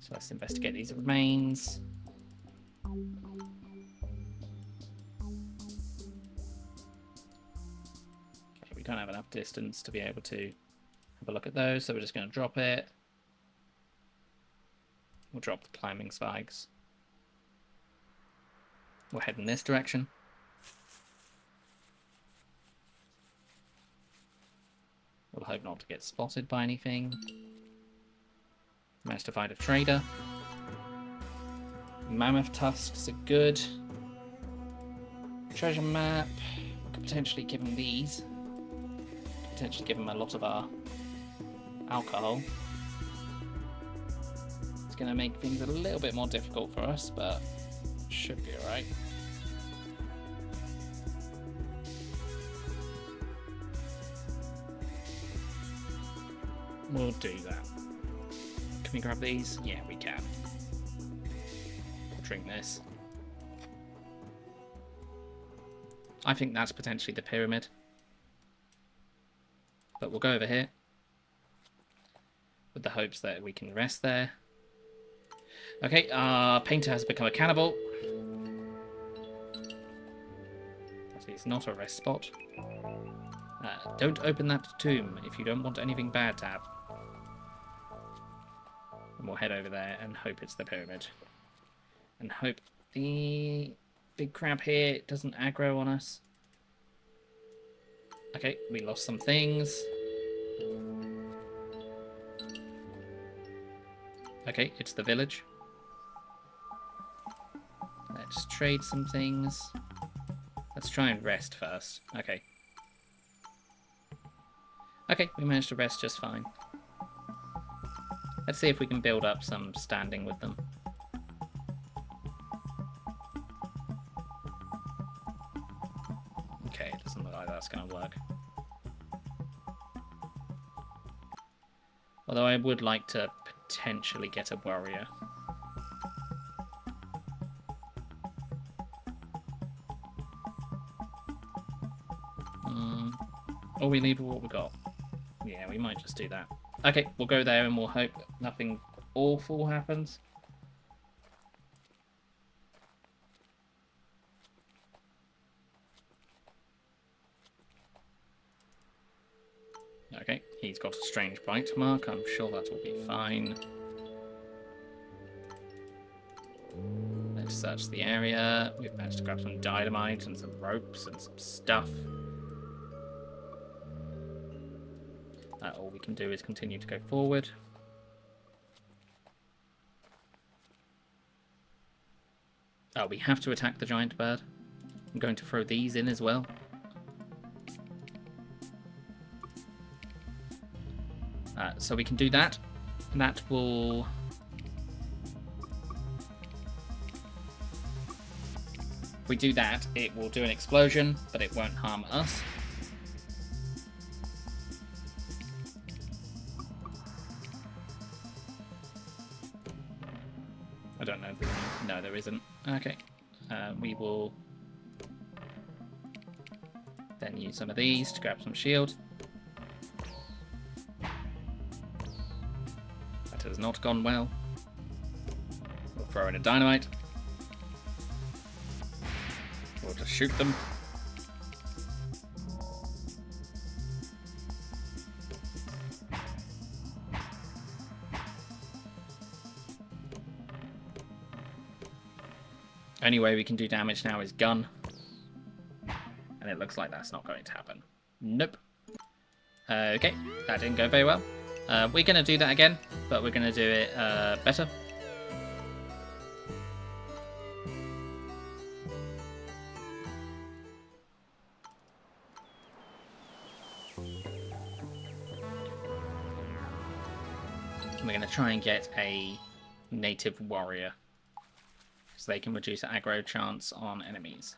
So let's investigate these remains. Okay, we don't have enough distance to be able to have a look at those, so we're just going to drop it. We'll drop the climbing spikes. We'll head in this direction. We'll hope not to get spotted by anything. Managed to find a trader. Mammoth tusks are good. Treasure map. We could potentially give them these. Potentially give them a lot of our alcohol. It's going to make things a little bit more difficult for us, but should be alright. We'll do that. Can we grab these? Yeah, we can. We'll drink this. I think that's potentially the pyramid. But we'll go over here. With the hopes that we can rest there. Okay, our painter has become a cannibal. That is not a rest spot. Don't open that tomb if you don't want anything bad to happen. And we'll head over there and hope it's the pyramid. And hope the big crab here doesn't aggro on us. Okay, we lost some things. Okay, it's the village. Let's trade some things. Let's try and rest first. Okay. Okay, we managed to rest just fine. Let's see if we can build up some standing with them. Okay, it doesn't look like that's going to work. Although I would like to potentially get a warrior. Or we leave with what we got. Yeah, we might just do that. Okay, we'll go there and we'll hope nothing awful happens. Okay, he's got a strange bite mark. I'm sure that will be fine. Let's search the area. We've managed to grab some dynamite and some ropes and some stuff. All we can do is continue to go forward. Oh, we have to attack the giant bird. I'm going to throw these in as well. So we can do that. That will... If we do that, it will do an explosion, but it won't harm us. I don't know. No, there isn't. Okay. We will then use some of these to grab some shield. That has not gone well. We'll throw in a dynamite. We'll just shoot them. Only way we can do damage now is gun. And it looks like that's not going to happen. Nope. Okay, that didn't go very well. We're going to do that again, but we're going to do it better. We're going to try and get a native warrior, so they can reduce aggro chance on enemies.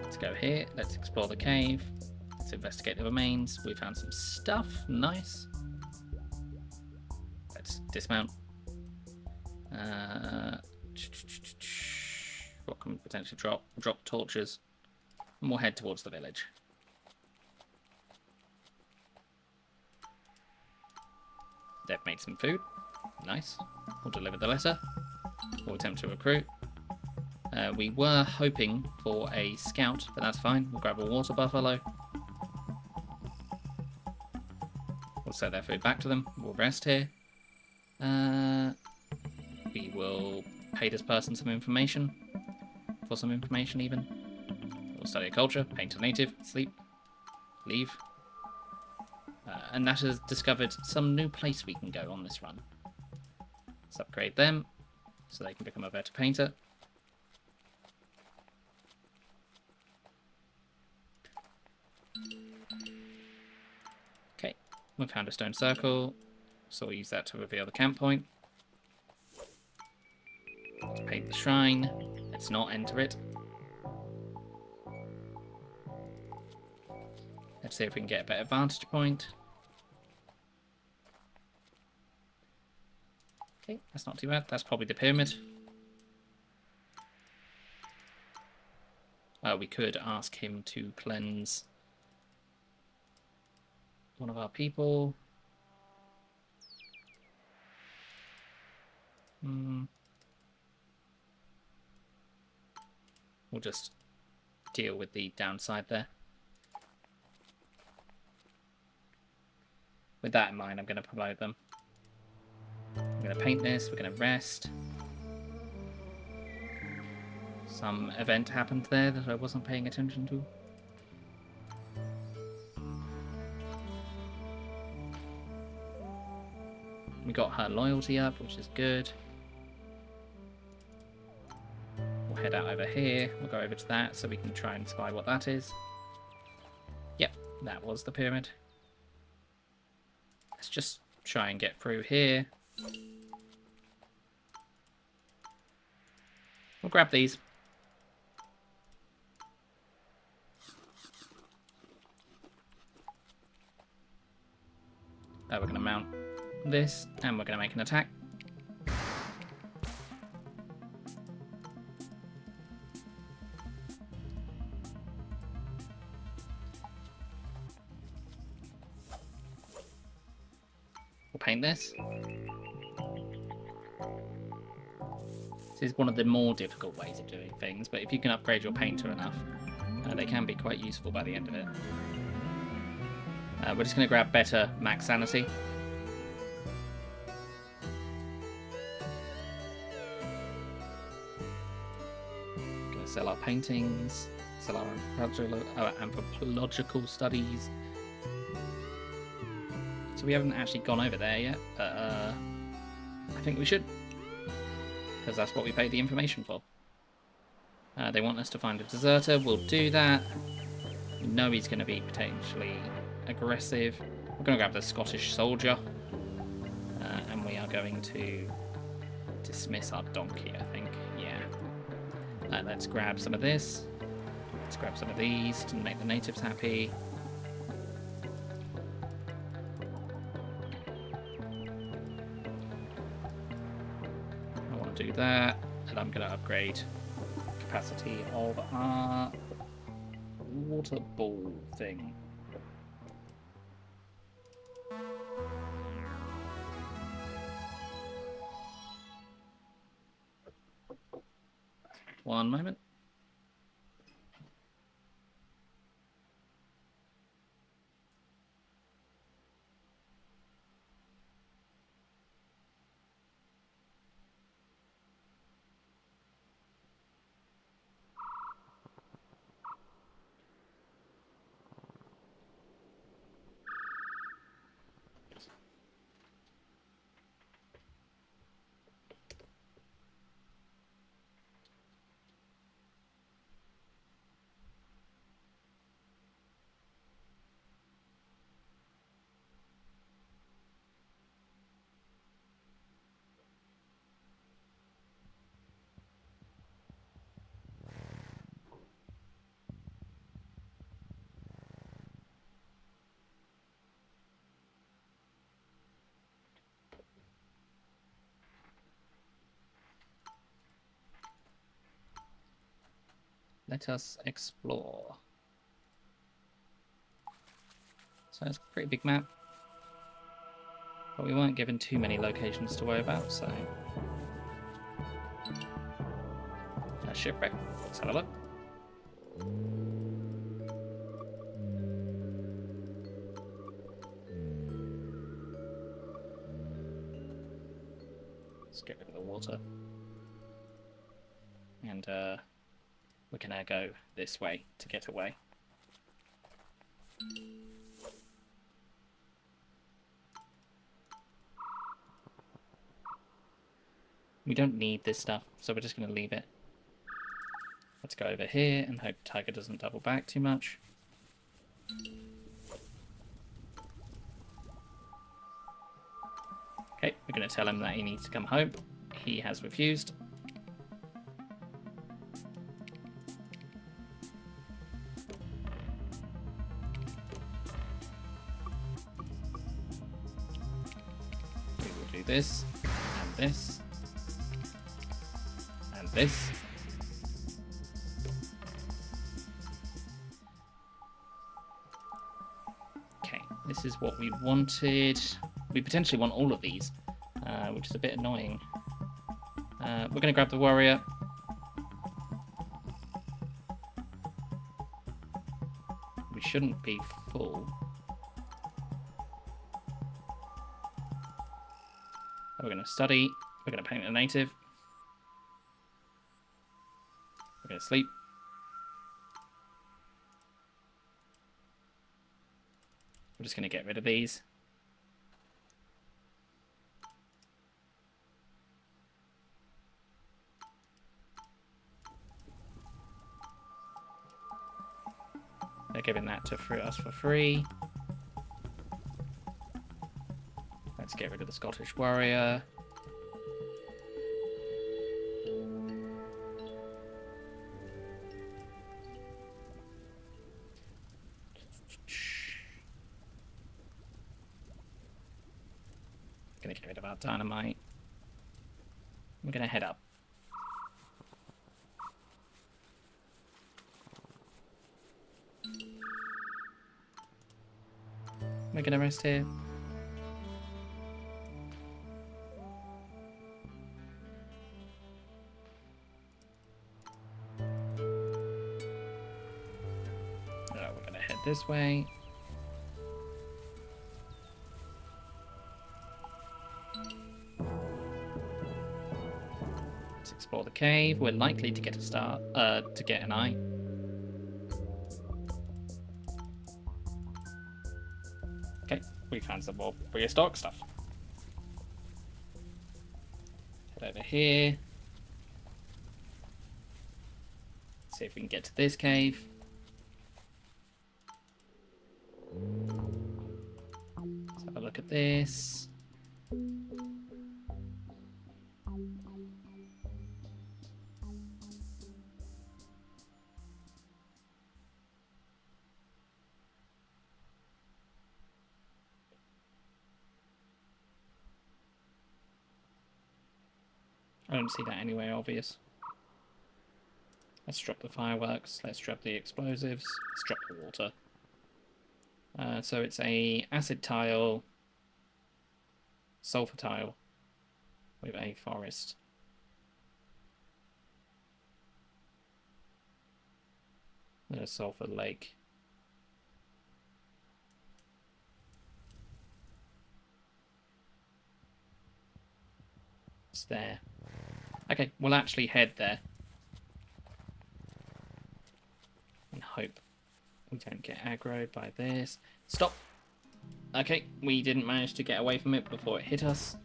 Let's go here. Let's explore the cave. Let's investigate the remains. We found some stuff. Nice. Let's dismount. What can we potentially drop? Drop torches. And we'll head towards the village. They've made some food. Nice. We'll deliver the letter. We'll attempt to recruit. We were hoping for a scout, but that's fine. We'll grab a water buffalo. We'll sell their food back to them. We'll rest here. We will pay this person some information. For some information, even. We'll study a culture, paint a native, sleep, leave. And that has discovered some new place we can go on this run. Let's upgrade them so they can become a better painter. Okay, we found a stone circle, so we'll use that to reveal the camp point. Let's paint the shrine. Let's not enter it. Let's see if we can get a better vantage point. Okay, that's not too bad. That's probably the pyramid. We could ask him to cleanse one of our people. We'll just deal with the downside there. With that in mind, I'm going to promote them. I'm going to paint this, we're going to rest. Some event happened there that I wasn't paying attention to. We got her loyalty up, which is good. We'll head out over here, we'll go over to that so we can try and spy what that is. Yep, that was the pyramid. Let's just try and get through here. We'll grab these. We're going to mount this, and we're going to make an attack. We'll paint this. This is one of the more difficult ways of doing things, but if you can upgrade your painter enough, they can be quite useful by the end of it. We're just going to grab better max sanity. Going to sell our paintings, sell our anthropological studies. So we haven't actually gone over there yet, but I think we should. because that's what we paid the information for. They want us to find a deserter. We'll do that. We know he's going to be potentially aggressive. We're going to grab the Scottish soldier. And we are going to dismiss our donkey, I think. Yeah. Let's grab some of this. Let's grab some of these to make the natives happy. I want to do that. And I'm going to upgrade capacity of our water ball thing. One moment. Let us explore. So it's a pretty big map. But we weren't given too many locations to worry about, so... A shipwreck. Let's have a look. Let's get rid of the water. And we're gonna go this way to get away. We don't need this stuff, so we're just gonna leave it. Let's go over here and hope Tiger doesn't double back too much. Okay, we're going to tell him that he needs to come home. He has refused. We will do this, and this, and this. Okay, this is what we wanted. We potentially want all of these, which is a bit annoying. We're going to grab the warrior. We shouldn't be full. We're going to study. We're going to paint a native. We're going to sleep. We're just going to get rid of these. They're giving that to us for free. Let's get rid of the Scottish warrior. Gonna get rid of our dynamite. We're gonna head up. We're gonna rest here. We're gonna head this way. Let's explore the cave. We're likely to get to get an eye. Okay, we found some more prehistoric stuff. Head over here. see if we can get to this cave. Let's have a look at this. I don't see that anywhere obvious. Let's drop the fireworks. Let's drop the explosives. Let's drop the water. So it's a acid tile, sulfur tile with a forest. And a sulfur lake. It's there. Okay, we'll actually head there. And hope we don't get aggroed by this. Stop! Okay, we didn't manage to get away from it before it hit us.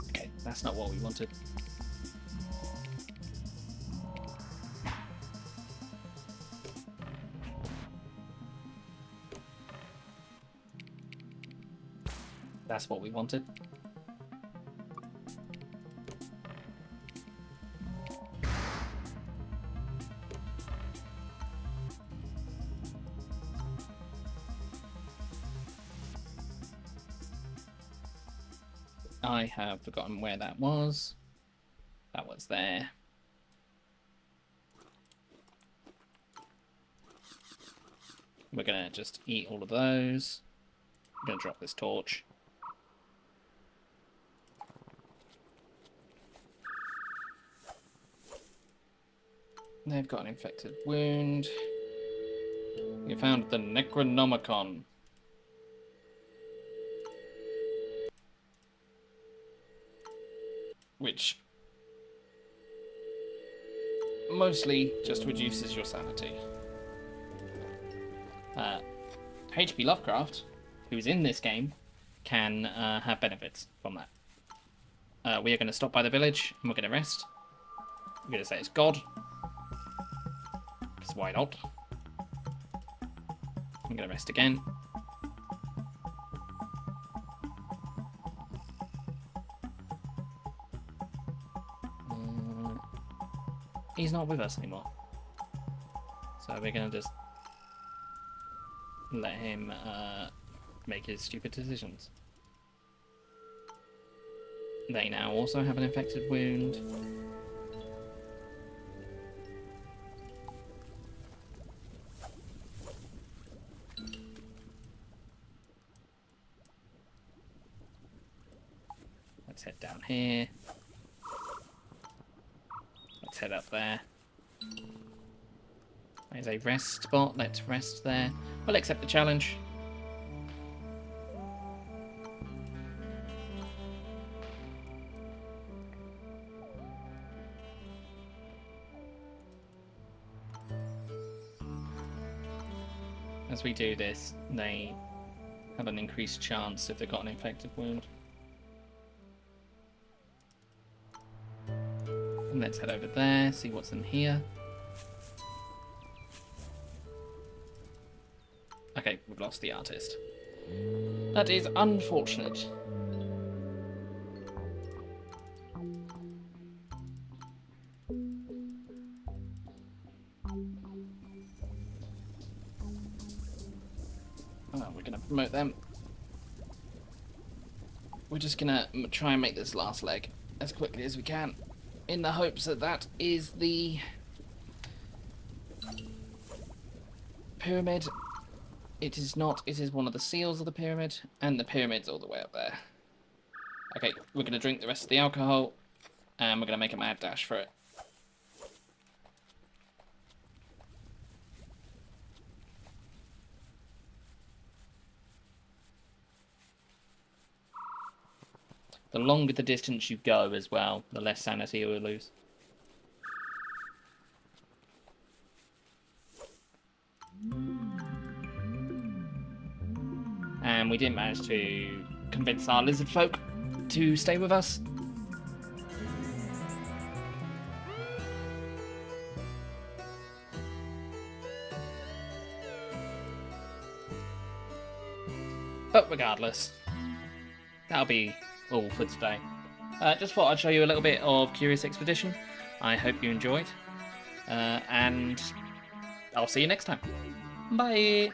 Okay, that's not what we wanted. That's what we wanted. I have forgotten where that was. That was there. We're gonna just eat all of those. I'm gonna drop this torch. They've got an infected wound. You found the Necronomicon. Which mostly just reduces your sanity. H.P. Lovecraft, who's in this game, can have benefits from that. We are going to stop by the village and we're going to rest. We're going to say it's God. Because why not? I'm going to rest again. He's not with us anymore. So we're going to just let him make his stupid decisions. They now also have an infected wound. Let's head down here. Let's head up there. There's a rest spot. Let's rest there. We'll accept the challenge. As we do this, they have an increased chance if they've got an infected wound. And let's head over there, see what's in here. Okay, we've lost the artist. That is unfortunate. Oh, we're going to promote them. We're just going to try and make this last leg as quickly as we can, in the hopes that that is the pyramid. It is not. It is one of the seals of the pyramid, and the pyramid's all the way up there. Okay, we're going to drink the rest of the alcohol, and we're going to make a mad dash for it. The longer the distance you go as well, the less sanity you will lose. and we didn't manage to convince our lizard folk to stay with us. But regardless, that'll be all for today. Just thought I'd show you a little bit of Curious Expedition. I hope you enjoyed, and I'll see you next time. Bye!